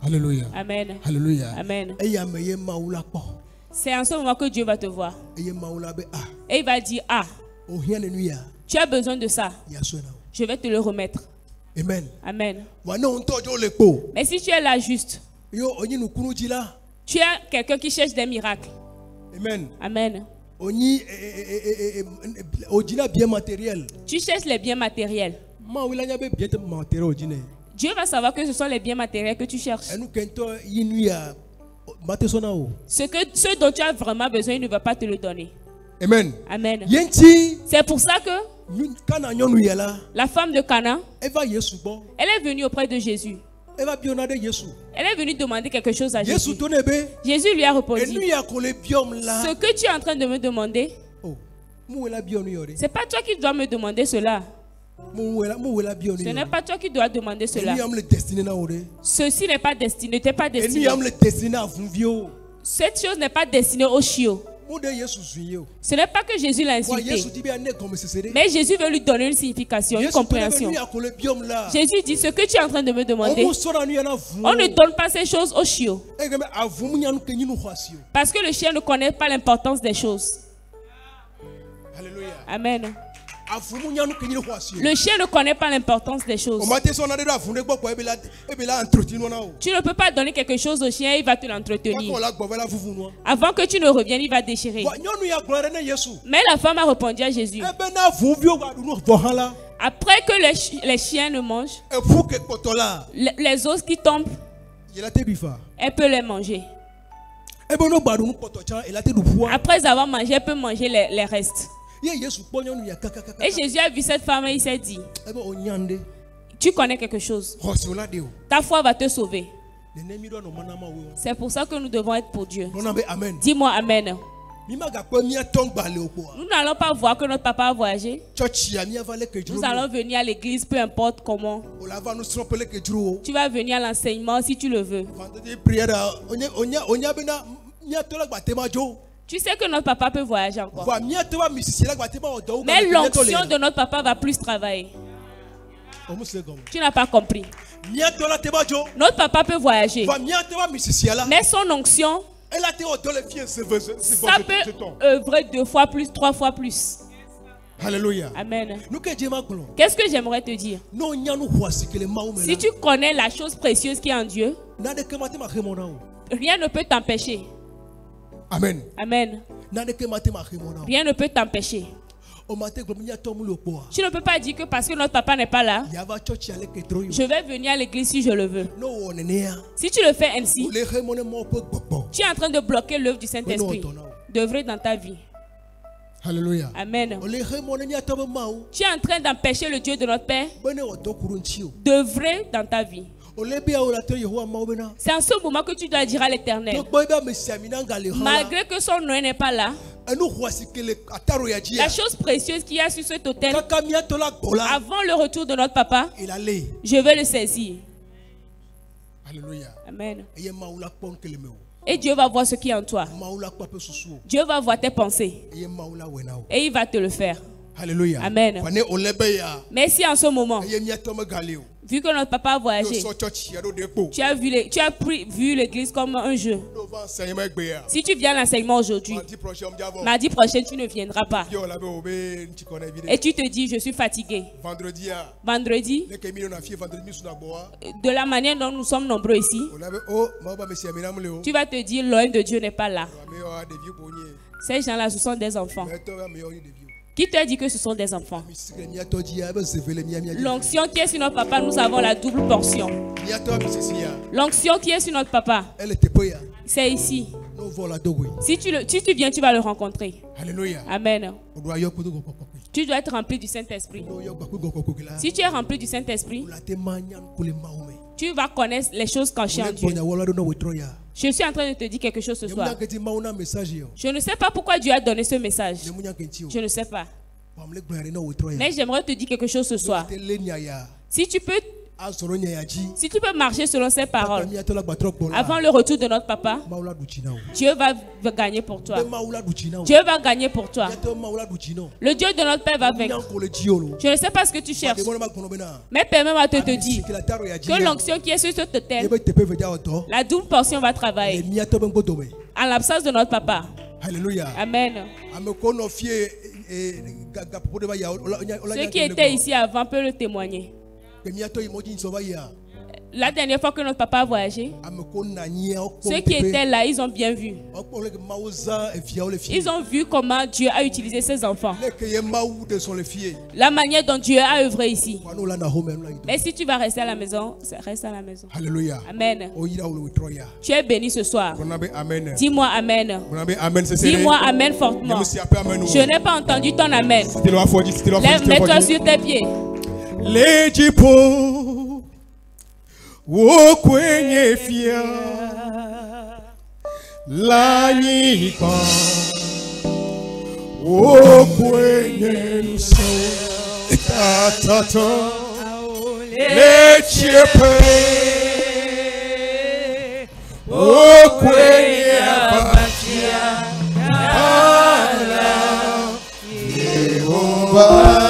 Alléluia. Amen. Alléluia. Amen. C'est en ce moment que Dieu va te voir. Et il va dire, ah, tu as besoin de ça. Je vais te le remettre. Amen. Amen. Mais si tu es là juste, tu es quelqu'un qui cherche des miracles. Amen. Amen. Tu cherches les biens matériels. Dieu va savoir que ce sont les biens matériels que tu cherches. Ce dont tu as vraiment besoin, il ne va pas te le donner. Amen. Amen. C'est pour ça que la femme de Cana, elle est venue auprès de Jésus. Elle est venue demander quelque chose à Jésus. Jésus lui a répondu, ce que tu es en train de me demander, ce n'est pas toi qui dois me demander cela. Ce n'est pas toi qui dois demander cela. Ceci n'est pas destiné, ne t'est pas destiné. Cette chose n'est pas destinée aux chiots. Ce n'est pas que Jésus l'a insulté, mais Jésus veut lui donner une signification, une compréhension. Jésus dit, ce que tu es en train de me demander, on ne donne pas ces choses aux chiots. Parce que le chien ne connaît pas l'importance des choses. Amen. Le chien ne connaît pas l'importance des choses. Tu ne peux pas donner quelque chose au chien, il va te l'entretenir. Avant que tu ne reviennes, il va déchirer. Mais la femme a répondu à Jésus, après que les chiens ne mangent, les os qui tombent, elle peut les manger. Après avoir mangé, elle peut manger les restes. Et Jésus a vu cette femme et il s'est dit, tu connais quelque chose. Ta foi va te sauver. C'est pour ça que nous devons être pour Dieu. Dis-moi Amen. Nous n'allons pas voir que notre papa a voyagé. Nous allons venir à l'église, peu importe comment. Tu vas venir à l'enseignement si tu le veux. Tu sais que notre papa peut voyager encore. Mais l'onction de notre papa va plus travailler. Tu n'as pas compris. Notre papa peut voyager. Mais son onction, ça peut œuvrer 2 fois plus, 3 fois plus. Alléluia. Amen. Qu'est-ce que j'aimerais te dire? Si tu connais la chose précieuse qui est en Dieu, rien ne peut t'empêcher. Amen. Amen. Rien ne peut t'empêcher. Tu ne peux pas dire que parce que notre papa n'est pas là, je vais venir à l'église si je le veux. Si tu le fais ainsi, tu es en train de bloquer l'œuvre du Saint-Esprit d'œuvrer dans ta vie. Alléluia. Amen. Tu es en train d'empêcher le Dieu de notre Père d'œuvrer dans ta vie. C'est en ce moment que tu dois dire à l'Éternel, malgré que son nom n'est pas là, la chose précieuse qu'il y a sur cet autel, avant le retour de notre papa, je vais le saisir. Alléluia. Amen. Et Dieu va voir ce qui est en toi. Dieu va voir tes pensées. Et il va te le faire. Alléluia. Amen. Mais si en ce moment, vu que notre papa a voyagé, tu as vu l'église comme un jeu. Si tu viens à l'enseignement aujourd'hui, mardi prochain, tu ne viendras pas. Et tu te dis, je suis fatigué. Vendredi, de la manière dont nous sommes nombreux ici, tu vas te dire, l'oeil de Dieu n'est pas là. Ces gens-là, ce sont des enfants. Qui t'a dit que ce sont des enfants? L'onction qui est sur notre papa, nous avons la double portion. L'onction qui est sur notre papa, c'est ici. Si tu viens, tu vas le rencontrer. Alléluia. Amen. Tu dois être rempli du Saint-Esprit. Si tu es rempli du Saint-Esprit, tu vas connaître les choses cachées en Dieu. Je suis en train de te dire quelque chose ce soir. Je ne sais pas pourquoi Dieu a donné ce message. Je ne sais pas. Mais j'aimerais te dire quelque chose ce soir. Si tu peux Si tu peux marcher selon ces paroles, avant le retour de notre papa, Dieu va gagner pour toi. Dieu va gagner pour toi. Le Dieu de notre Père va vaincre. Je ne sais pas ce que tu cherches, mais permets-moi de te dire que l'onction qui est sur cette terre, la double portion va travailler en l'absence de notre papa. Alléluia. Amen. Ceux qui étaient ici avant peuvent le témoigner. La dernière fois que notre papa a voyagé, ceux qui étaient là, ils ont bien vu. Ils ont vu comment Dieu a utilisé ses enfants. La manière dont Dieu a œuvré ici. Mais si tu vas rester à la maison, reste à la maison. Alléluia. Amen. Tu es béni ce soir. Dis-moi Amen. Amen. Dis-moi Amen fortement. Je n'ai pas entendu ton Amen. Mets-toi sur tes pieds. Lejipo kwenye fia la nyika kwenye nso tatato lejipo kwenye afia ala Yehova.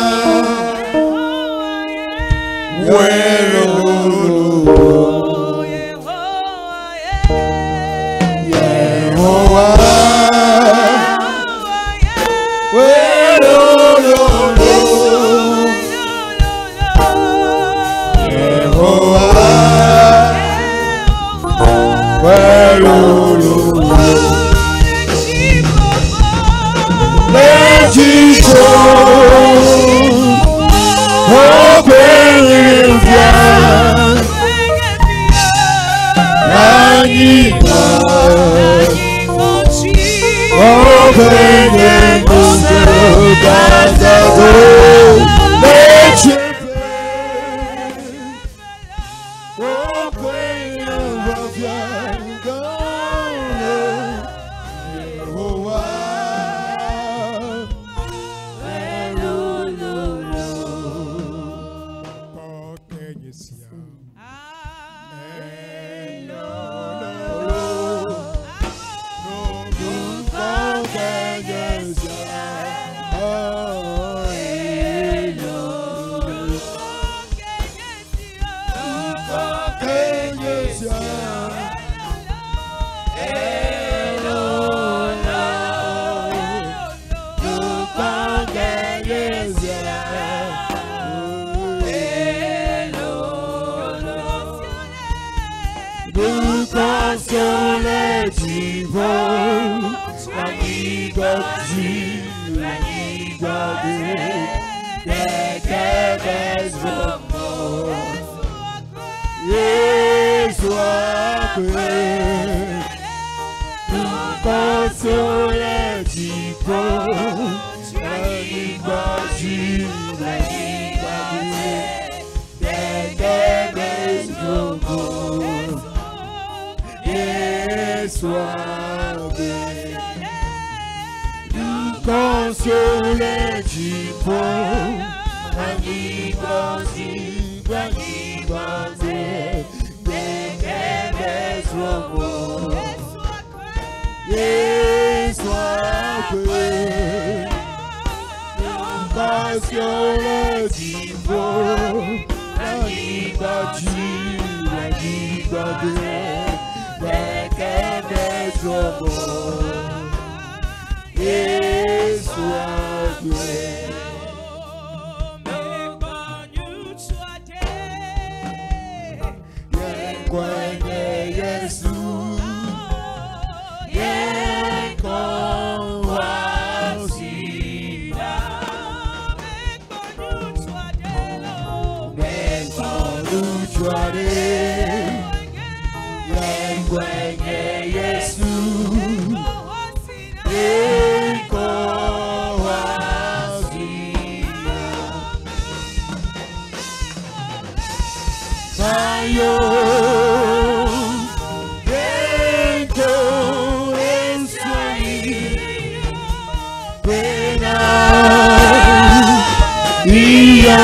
Iya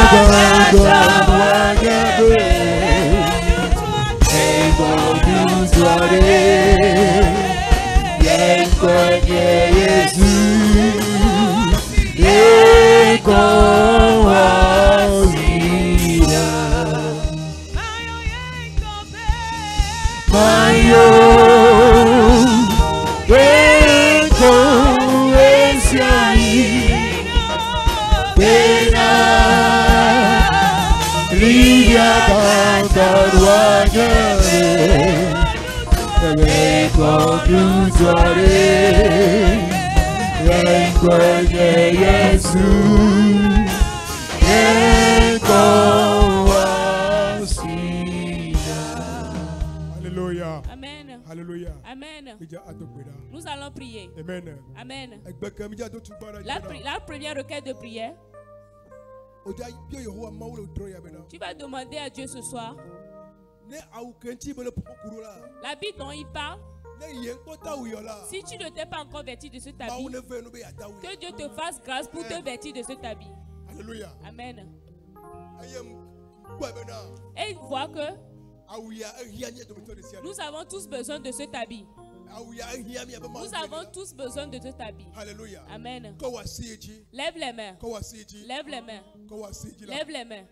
Ven kwenye Yesu, iko wasira. Mayo, iko esiai, pena, lidia kantaruanya. Ven conductore, ven kwenye Yesu, ven wasira. Alléluia. Amen. Alléluia. Amen. Ija adokbeda. Nous allons prier. Amen. Amen. Egbeke mi ja do tubara. La première requête de prière, Oja bio Yehowa mawu le dro ya bena. tu vas demander à Dieu ce soir, Ne awu kenti bele pokuru la. l'habit dont il parle, Ne yen kota uyola. si tu ne t'es pas encore vêtu de cet Mawu habit, ne ve no be ya dawu. que Dieu te fasse grâce pour te vêtir de cet habit. Alléluia. Amen. Ayem kwa bena. Et il voit que Awuya ehia ni do de sia. nous avons tous besoin de cet habit. Awuya ehia mi abema. Nous avons tous besoin de cet habit. Alléluia. Amen. Ko wasiji. Lève les mains. Ko wasiji. Lève les mains. Ko wasiji la. Lève les mains.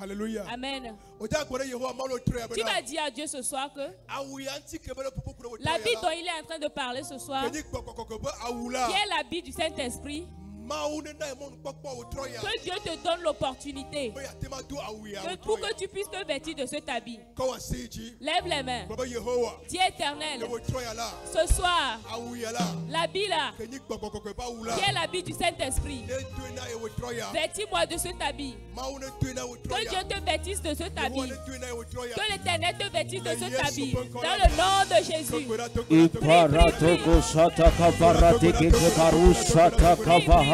Alléluia. Amen. Oja kwere Yehowa mawu le dro ya Tu bena. vas dire à Dieu ce soir que Awuya anti kebele pokuru. l'habit dont il est en train de parler ce soir, Keni kokoko ba awula. qui est l'habit du Saint-Esprit, Mawu ne na mon pokpo o dro ya. que Dieu te donne l'opportunité Oya tema do awuya. pour que tu puisses te vêtir de cet habit. Ko wasiji. Lève les mains. Baba Yehowa. Dieu éternel, Le dro ya la. ce soir, Awuya la. l'habit là, Keni kokoko ba awula. qui est l'habit du Saint-Esprit, Ne do na e o dro ya. vêtis-moi de cet habit. Mawu ne do na o dro Que ya. Dieu te vêtisse de cet habit. Yehowa ne do na e o dro ya. Que l'Éternel te vêtisse de cet habit. Dans le nom de Jésus. Iparatoko sataka paratiki parusata kavaha.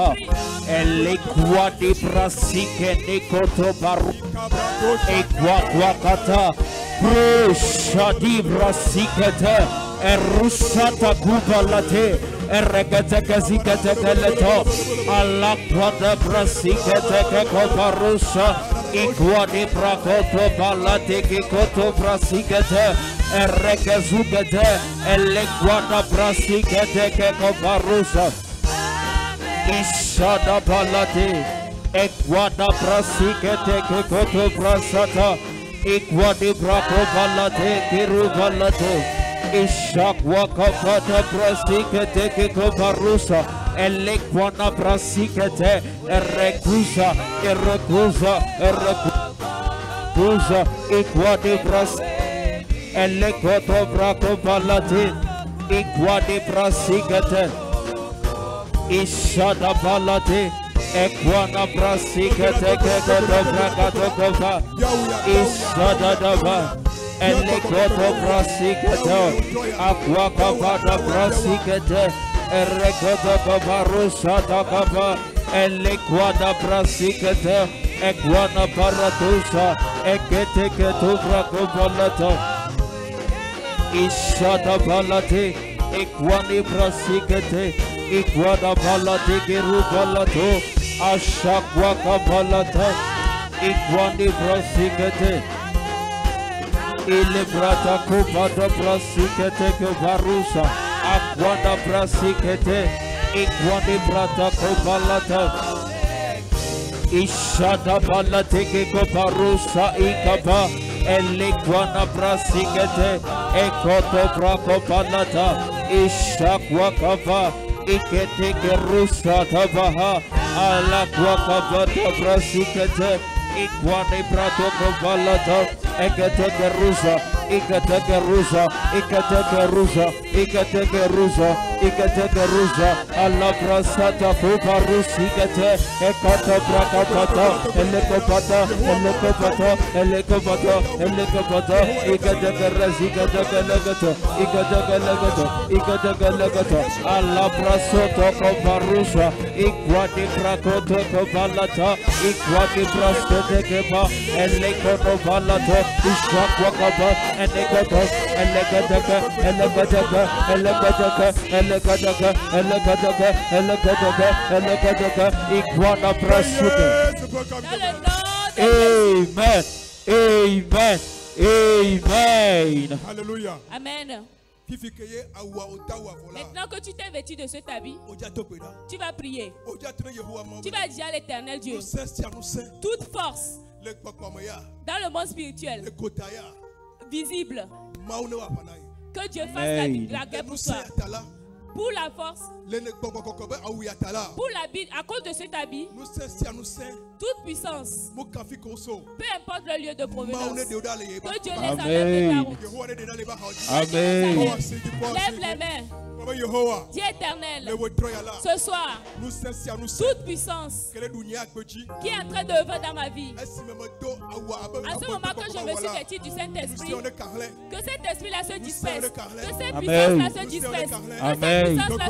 Elekwa di prasike nikoto baru. Ekwa kwakata. Prusha di prasikete. Erusata kubalate. Erregete kazikete keleto. Alakwa de prasikete kekoparusha. Ikwa di prakoto balate kikoto prasikete. Erregezugete. Elekwa da prasikete kekoparusha. Ishada balate, ekwada prasikete kekoto prasata, ikwadi brako balate kiru balate, ishakwa kapata prasikete kekoparusa, elekwana prasikete, erekusa, ikwadi pras, elekoto brako balate, ikwadi prasikete. Ishada balate, ekwana prasikete kekoto brakato kova. Ishada dava, elekoto prasikete, akwa kavada prasikete, erekoto kavarusa takava, elekwada prasikete, ekwana paratusa, ekete keto brakovalata. Ishada balate, ekwani prasikete. Ikwada balate geru balato, ashakwa kabalata, ikwani prasikete, ilibrata kubada prasikete kevarusa, akwada prasikete, ikwani brata kubalata, ishada balate kevarusa ikaba, elikwana prasikete, ekoto brako balata, ishakwa kava. Ikete kerusa tabaha ala kwa kabata prasikete ikwani prato kovalata ikete kerusa ikete kerusa ikete kerusa ikete kerusa ikete kerusa ala prasata kuparusikete ekata prakapata elekopata elekopata elekopata elekopata ikete kerasi ikete kelegata ikete kelegata ikete kelegata ala prasoto koparusa ikwani prakoto kovalata ikwani prasote kepa elekoto valata ishakwa kapa elekoto elekataka elekataka elekataka elekataka elekataka elekataka elekataka ikwana prasute. Dans le nom de Jésus. Amen. Amen. Amen. Alléluia. Amen. Maintenant que tu t'es vêtu de cet habit, tu vas prier. Tu vas dire à l'Éternel Dieu, toute force dans le monde spirituel, visible, que Dieu fasse la guerre pour toi. Pour la force, pour l'habit, à cause de cet habit, toute puissance, peu importe le lieu de provenance, que Dieu les enlève de ta route. Amen. Lève les mains. Dieu éternel, ce soir, toute puissance qui est en train de œuvrer dans ma vie, à ce moment que je me suis vêtu du Saint-Esprit, que cet esprit-là se disperse, que cette puissance-là se disperse, que cette puissance-là se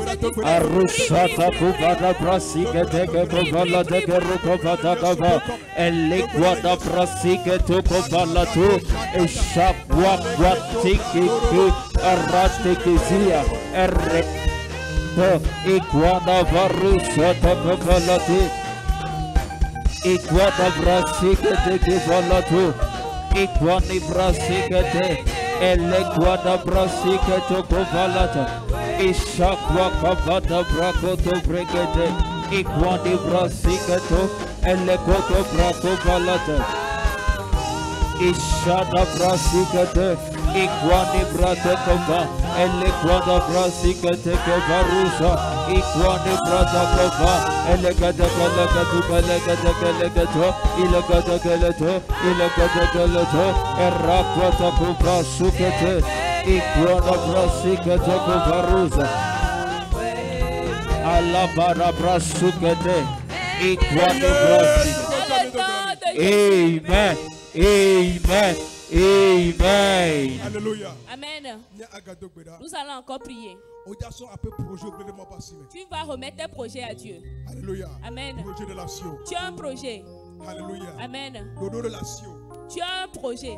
Iguana varusha takavalati, Iguana brasika takavalatu, Iguani brasika te, Eleguana brasika takavalata, Ishakwa kavata brakoto brekete, Iguani brasika to, Elegoto brakovalata, Ishada brasika te, Iguani brata kava, Eleguana brasika te kavarusha, Iguani brata kava, Elegada galagadu galagada galagato, Ilegada galato, Ilegada galato, Erakwata kuva sukete, Iguana brasika te kavaruza, Alabara brasukete, Iguani brasika. Amen. Amen. Amen. Alléluia. Amen. Nous allons encore prier. Tu vas remettre tes projets à Dieu. Alléluia. Amen. Projet. Tu as un projet. Alléluia. Amen. Relation. Tu as un projet.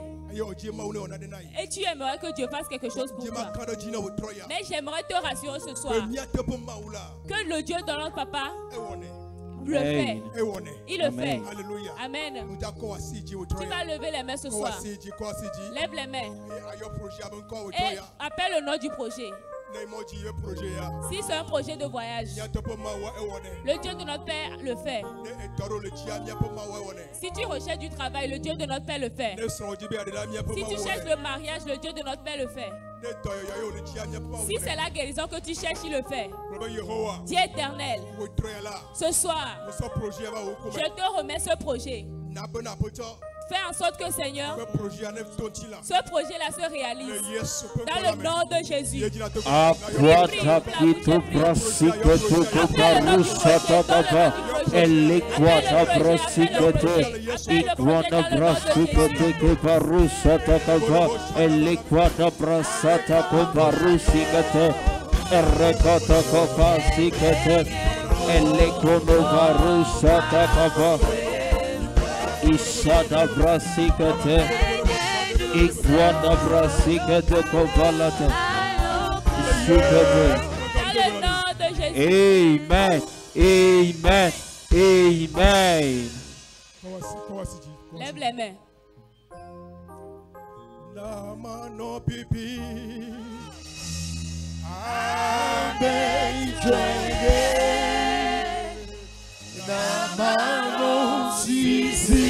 Et tu aimerais que Dieu fasse quelque chose pour toi. Mais j'aimerais te rassurer ce soir que le Dieu de notre papa le fait. Il le fait. Alléluia. Amen. Tu vas lever les mains ce soir. Lève les mains. Et appelle le nom du projet. Si c'est un projet de voyage, le Dieu de notre Père le fait. Si tu recherches du travail, le Dieu de notre Père le fait. Si tu cherches le mariage, le Dieu de notre Père le fait. Si c'est la guérison que tu cherches, il le fait. Dieu éternel, ce soir, je te remets ce projet. Fais en sorte que, Seigneur, ce projet-là se réalise dans le nom de Jésus. Ishada brasikete, Iguana brasikete kovalata, Ishukete. Amen, amen, amen. Lève les mains. La mano pipi. La mano sisi.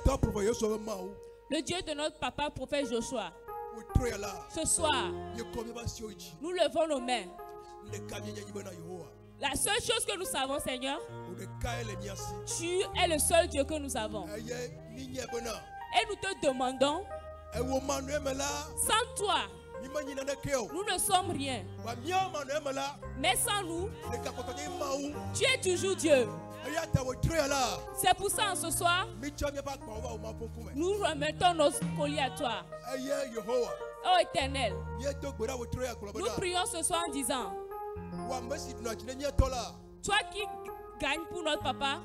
Miato provoyo so mau. Le Dieu de notre papa, prophète Joshua. O troya la. Ce soir, Ye komi ba sioji. nous levons nos mains. Ne kamye nyi bena Yehowa. La seule chose que nous savons, Seigneur, O de kaele miasi. tu es le seul Dieu que nous avons. Eye ni nye bena. Et nous te demandons, E wo manu emela. sans toi, Ni manyi na keo. nous ne sommes rien. Wa mia manu emela. Mais sans nous, Ne ka kotoje mau. tu es toujours Dieu. Aya ta wo troya la. C'est pour ça, en ce soir, Mi cho mi ba gba wa o ma fonkume. nous remettons nos colliers à toi. Eye Yehowa. Ô Éternel, Ni to gbera wo troya nous globada. prions ce soir en disant, Wa mesi duna jine nye tola. toi qui gagnes pour notre papa,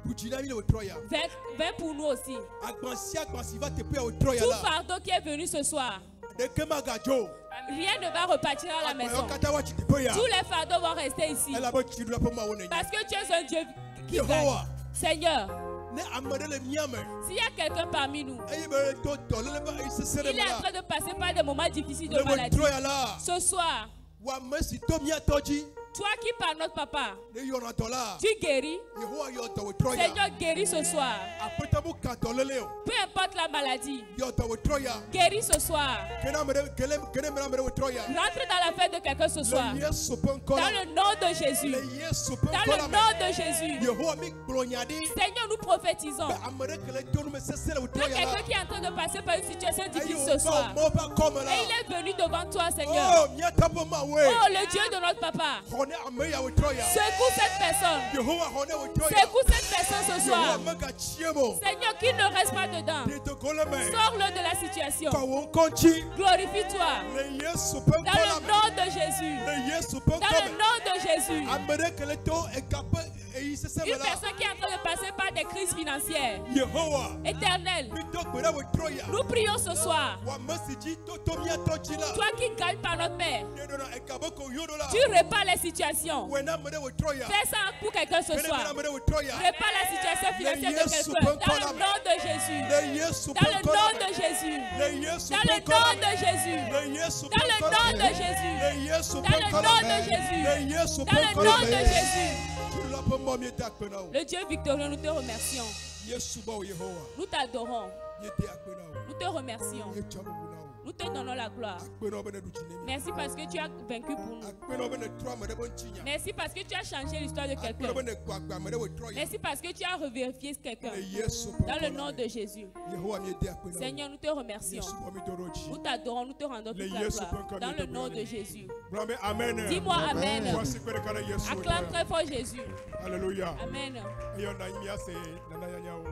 Bujina mi le troya. viens pour nous aussi. Agbansi va te pe o troya Tout la. fardeau qui est venu ce soir, De kema gajo. rien ne va repartir à la maison. Kata wa chiti poya. Tous les fardeaux vont rester ici. Elle a beau chidu la pomme au nez. Parce que tu es un Dieu qui gagne. Yehowa. Seigneur, Ne amade le miame. s'il y a quelqu'un parmi nous, Ayi be to to le ba ise sere il est en mala. train de passer par des moments difficiles de Le bo maladie. troya la. Ce soir, Wa mesi to mia toji. toi qui par notre papa, Ne yona to la. tu guéris. Yehowa yo to wo troya. Seigneur, guéris ce soir. Apeta bu kato le leo. Peu importe la maladie, Yo to wo troya. guéris ce soir. Kena mere kene mera mere wo troya. Rentre dans la fête de quelqu'un ce soir. Le yesu pon kola. Dans le nom de Jésus. Le yesu pon Dans le kola. nom de Jésus. Yehowa mi glonyadi. Seigneur, nous prophétisons. Be amere kele to no me sesele wo Que troya la. quelqu'un qui est en train de passer par une situation difficile Ayi ce o soir. mo ba comme la. Et il est venu devant toi, Seigneur. Oh, mia tapo ma we. Oh, le Dieu de notre papa. Hone ame ya wo troya. Secoue cette personne. Yehowa hone wo troya. Secoue cette personne ce Yehowa soir. mega chiemo. Seigneur, qu'il ne reste pas dedans. De to koleme. Sors-le de la situation. Ka wo konchi. Glorifie-toi. Le yesu pon Dans kola. le nom de Jésus. Le yesu pon Dans le kola. nom de Jésus. Amere kele to e kape e ise Une semela. personne qui est en train de passer par des crises financières. Yehowa. Éternel, Mi to gbera wo troya. nous prions ce soir. Wa mesiji to mia tochi la. Toi qui gagnes par notre Père, Ne dona e kaboko yodo la. tu répares les situations. Wena mere wo troya. Fais ça pour quelqu'un ce Kene soir. mera mere wo troya. Répare la situation financière de quelqu'un. Dans le nom de Jésus. Le yesu Dans le pon nom kola. de Jésus. Le yesu Dans le pon kola. nom de Jésus. Le yesu Dans le pon nom kola. de Jésus. Le yesu Dans pon le kola. nom de Jésus. Le yesu Dans pon le kola. nom de Jésus. Tu la pomme mi ta pena o. Le Dieu victorieux, nous te remercions. Yesu ba o Yehowa. Nous t'adorons. Yete akpena o. Nous te remercions. Ye chabu na o. Nous te donnons la gloire. Akpena o bene du chinemi. Merci parce que tu as vaincu pour nous. Akpena o bene trois mere bon chinya. Merci parce que tu as changé l'histoire de Akpena quelqu'un. o bene kwakwa mere wo troya. Merci parce que tu as revérifié quelqu'un. Le yesu pon Dans le kola. nom de Jésus. Yehowa mi yete akpena o. Seigneur, nous te remercions. Yesu ba mi doroji. Nous t'adorons, nous te rendons toute la gloire. Dans le nom de Jésus. Brame amen. Dis-moi Amen. Voici que le kana Yesu. Acclame très fort Jésus. Alléluia. Amen. Ayo na imia se nana yanya o.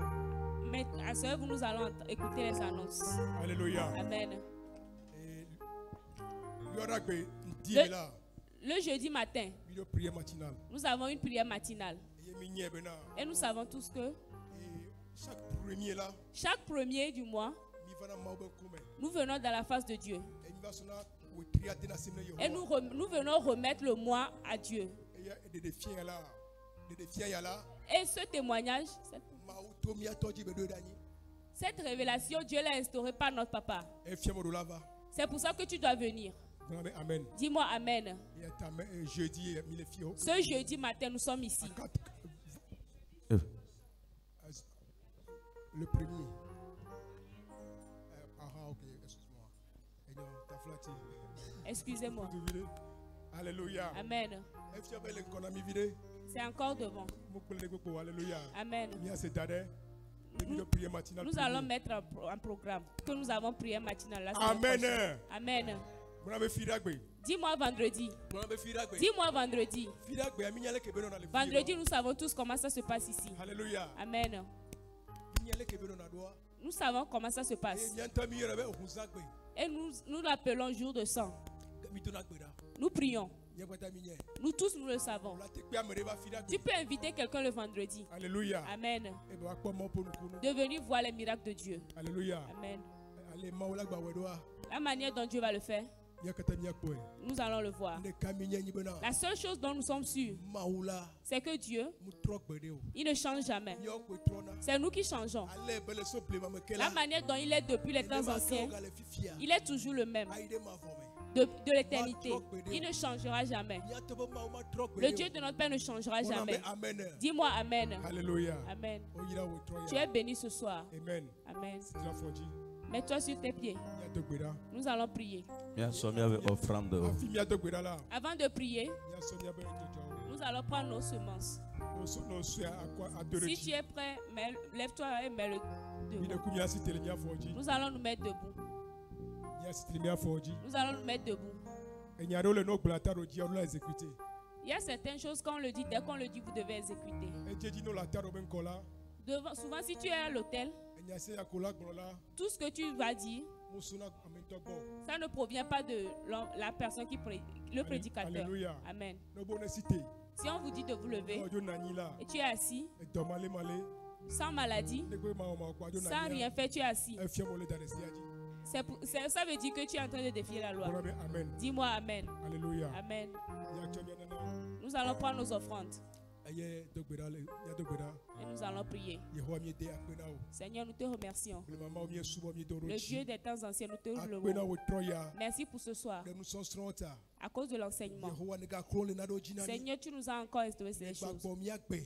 Mais à ce moment, nous allons écouter les annonces. Alléluia. Amen. Yora gbe ndi la. Le jeudi matin, Video prière matinale. nous avons une prière matinale. Ye mi nye bena. Et nous savons tous que Et chaque premier là, chaque premier du mois, mi vana maube kume. nous venons dans la face de Dieu. Et mi va sona o triate na simne yo. Et nous venons remettre le mois à Dieu. Et ya de défier là. De défier ya là. Et ce témoignage, Ma auto mi atoji be do dani. cette révélation, Dieu l'a instaurée par notre papa. E fiemo do lava. C'est pour ça que tu dois venir. Brame amen. Dis-moi Amen. Et ta jeudi mi le fio. Ce jeudi matin, nous sommes ici. Le premier. Ok, excuse-moi. Et non, ta flatté. Excusez-moi. Alléluia. Amen. E fio be le kona mi vide. C'est encore devant. Mo pele go alléluia. Amen. Mi a se dade. Video prière matinale. Nous allons mettre un programme que nous avons prié matinale. La semaine Amen. prochaine. Amen. Brame firagbe. Dis-moi vendredi. Brame firagbe. Dis-moi vendredi. Firagbe ami nyale ke beno na le. Vendredi, nous savons tous comment ça se passe ici. Alléluia. Amen. Nyale ke beno na doa. Nous savons comment ça se passe. Et nous l'appelons jour de sang. Nous prions. Nous tous, nous le savons. Tu peux inviter quelqu'un le vendredi. Alléluia. Amen. De venir voir les miracles de Dieu. Alléluia. Amen. La manière dont Dieu va le faire, nous allons le voir. La seule chose dont nous sommes sûrs, c'est que Dieu, il ne change jamais. C'est nous qui changeons. La manière dont il est depuis les temps anciens, il est toujours le même. de l'éternité. Il ne changera jamais. Le Dieu de notre Père ne changera jamais. Amen. Dis-moi Amen. Alléluia. Amen. Oyira wo tro Tu ya. es béni ce soir. Amen. Amen. C'est la foji. Mets-toi sur tes pieds. Ya dogbera. Nous allons prier. Mia somi ave offrande o. Afi mi adogbera la. Avant de prier, Ya so mi abe jojo. nous allons prendre nos semences. No so ya akwa Si adoreji. tu es prêt, lève-toi et mets-le Mi de debout. ku mi asitele mi afoji. Nous allons nous mettre debout. Mi asitele mi afoji. Nous allons nous mettre debout. Enyaro le no gbla ta roji on la exécuter. Il y a certaines choses, quand on le dit, dès qu'on le dit, vous devez exécuter. Ejeji no la ta ro ben kola. Souvent, si tu es à l'hôtel, Enyase ya kola gbrola. tout ce que tu vas dire, Musuna amento bo. ça ne provient pas de la personne qui le prédicateur. Alléluia. Amen. No bonne cité. Si on vous dit de vous lever Ojo nani la. et tu es assis, E do male male. sans maladie, Ne ko ma o ma kwa jo nani. sans rien faire, tu es assis. E fie mo le da resi aji. Ça veut dire que tu es en train de défier la loi. Bonabe amen. Dis-moi Amen. Alléluia. Amen. Ya chomi nana. Nous allons prendre nos offrandes Eye dogbera le. Ya dogbera. et nous allons prier. Yehowa mi de akpena o. Seigneur, nous te remercions. Le mama o mi subo mi doro. Le Dieu des temps anciens, nous te Akpena louons. wo troya. Merci pour ce soir, Le nous sont stronta. à cause de l'enseignement. Yehowa ne ga kron le nado jinani. Seigneur, tu nous as encore instauré ces Ne choses. gbagbo mi agbe.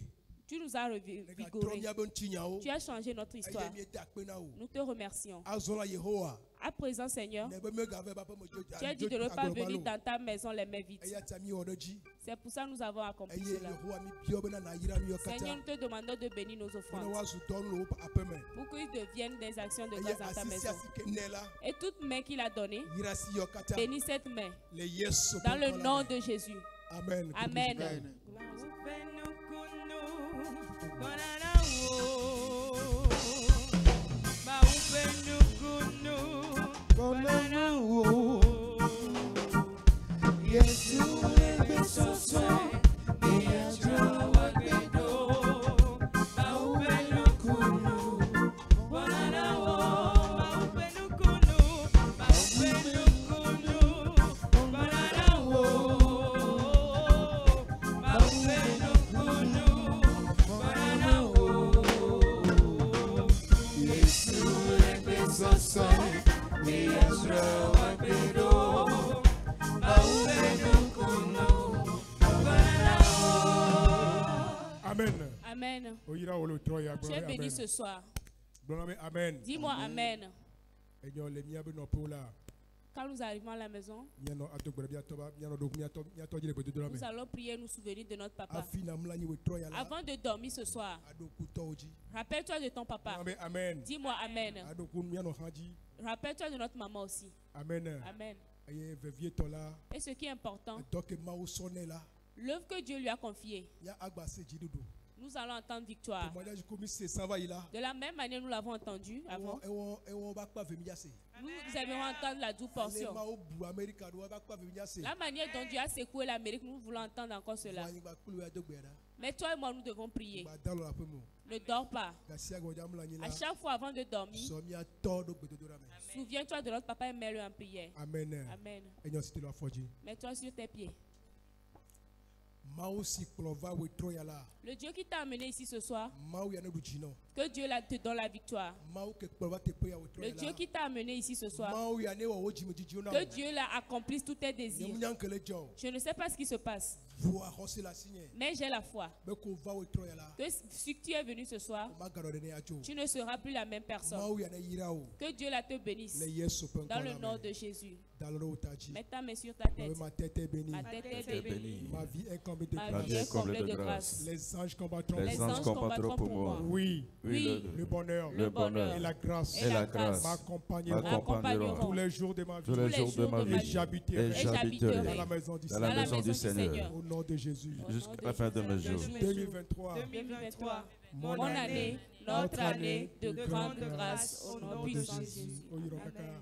Tu nous as Ne ga tro revigorés. mi abon tinya o. Tu as changé notre histoire. Eye mi de akpena o. Nous te remercions. Azola Yehowa. À présent, Seigneur, Ne be me ga ve ba pa mo jo. tu as dit de ne pas venir dans ta maison les mains vides. Eye tami odoji. C'est pour ça que nous avons accompli Eye cela. Yehowa mi bio bena na yira mi Seigneur, okata. nous te demandons de bénir nos Ona offrandes wa su don lo apeme. pour qu'ils deviennent des actions de Eye grâce dans ta asisi maison. asike nela. Et toute main qu'il a donnée, Yira si okata. bénis cette main Le yeso. dans le nom de Jésus. Amen. Amen. Amen. Amen. Oyira wo lo troya. Tu es béni ce soir. Bonabe amen. Dis-moi Amen. Enyo le mi abe no pola. Quand nous arrivons à la maison, Nyano adogbera bi atoba. Nyano do mi ato jile bedo do nous allons prier, nous souvenir de notre papa. Afi na mla ni wo troya la. Avant de dormir ce soir, Adoku toji. rappelle-toi de ton papa. Bonabe amen. Dis-moi Amen. Adoku nyano haji. Rappelle-toi de notre maman aussi. Amen. Amen. Eye vevie tola. Et ce qui est important, Doke ma o sonne la. l'œuvre que Dieu lui a confiée, Ya agba se jidudu. nous allons entendre victoire. Témoignage comme c'est ça va ila. De la même manière, nous l'avons entendu avant. Ewo ba pa vemi yase. Nous aimons entendre la douce Le portion. ma o bu America do ba pa vemi yase. La manière dont Dieu a secoué l'Amérique, nous voulons entendre encore cela. Wa ba kulu ya dogbera. Mais toi et moi, nous devons prier. Ba dalo la pemo. Ne dors pas. Ga sia go jam la ni la. À chaque fois avant de dormir, So mi ato do gbedo do rame. souviens-toi de notre papa et mets-le en prière. Amen. Amen. Enyo siti lo afoji. Mets-toi sur tes pieds. Mao si plova we troya la. Le Dieu qui t'a amené ici ce soir, Mao ya ne rujino. que Dieu te donne la victoire. Mao ke plova te poya we troya Le la. Dieu qui t'a amené ici ce soir, Mao ya ne wo jimi jiji na. que Dieu l'a accomplisse tous tes désirs. Nyam kele jo. Je ne sais pas ce qui se passe, Voa hosi la signe. mais j'ai la foi Be ko va we troya la. que si tu es venu ce soir, Ma garo de ne ajo. tu ne seras plus la même personne. Mao ya ne yira o. Que Dieu la te bénisse Le yeso pen dans le nom de Jésus. Daloro taji. Mets ta main sur ta tête. Ma tête est bénie. Ma tête est bénie. Ma vie est comblée de Ma grâce. vie est comblée de grâce. Les anges combattront. Les anges combattront pour moi. Oui, Oui, le bonheur le bonheur et la grâce et la grâce m'accompagneront m'accompagneront tous les jours de ma vie. tous les jours de ma de vie. ma Et vie. j'habiterai Et j'habiterai dans la maison du dans la dans la Seigneur. maison du Seigneur. Au nom de Jésus. Jusqu'à la fin de mes jours. 2023. 2023, mon année, notre année de grande grâce au nom puissant de Jésus. Oyirokaka.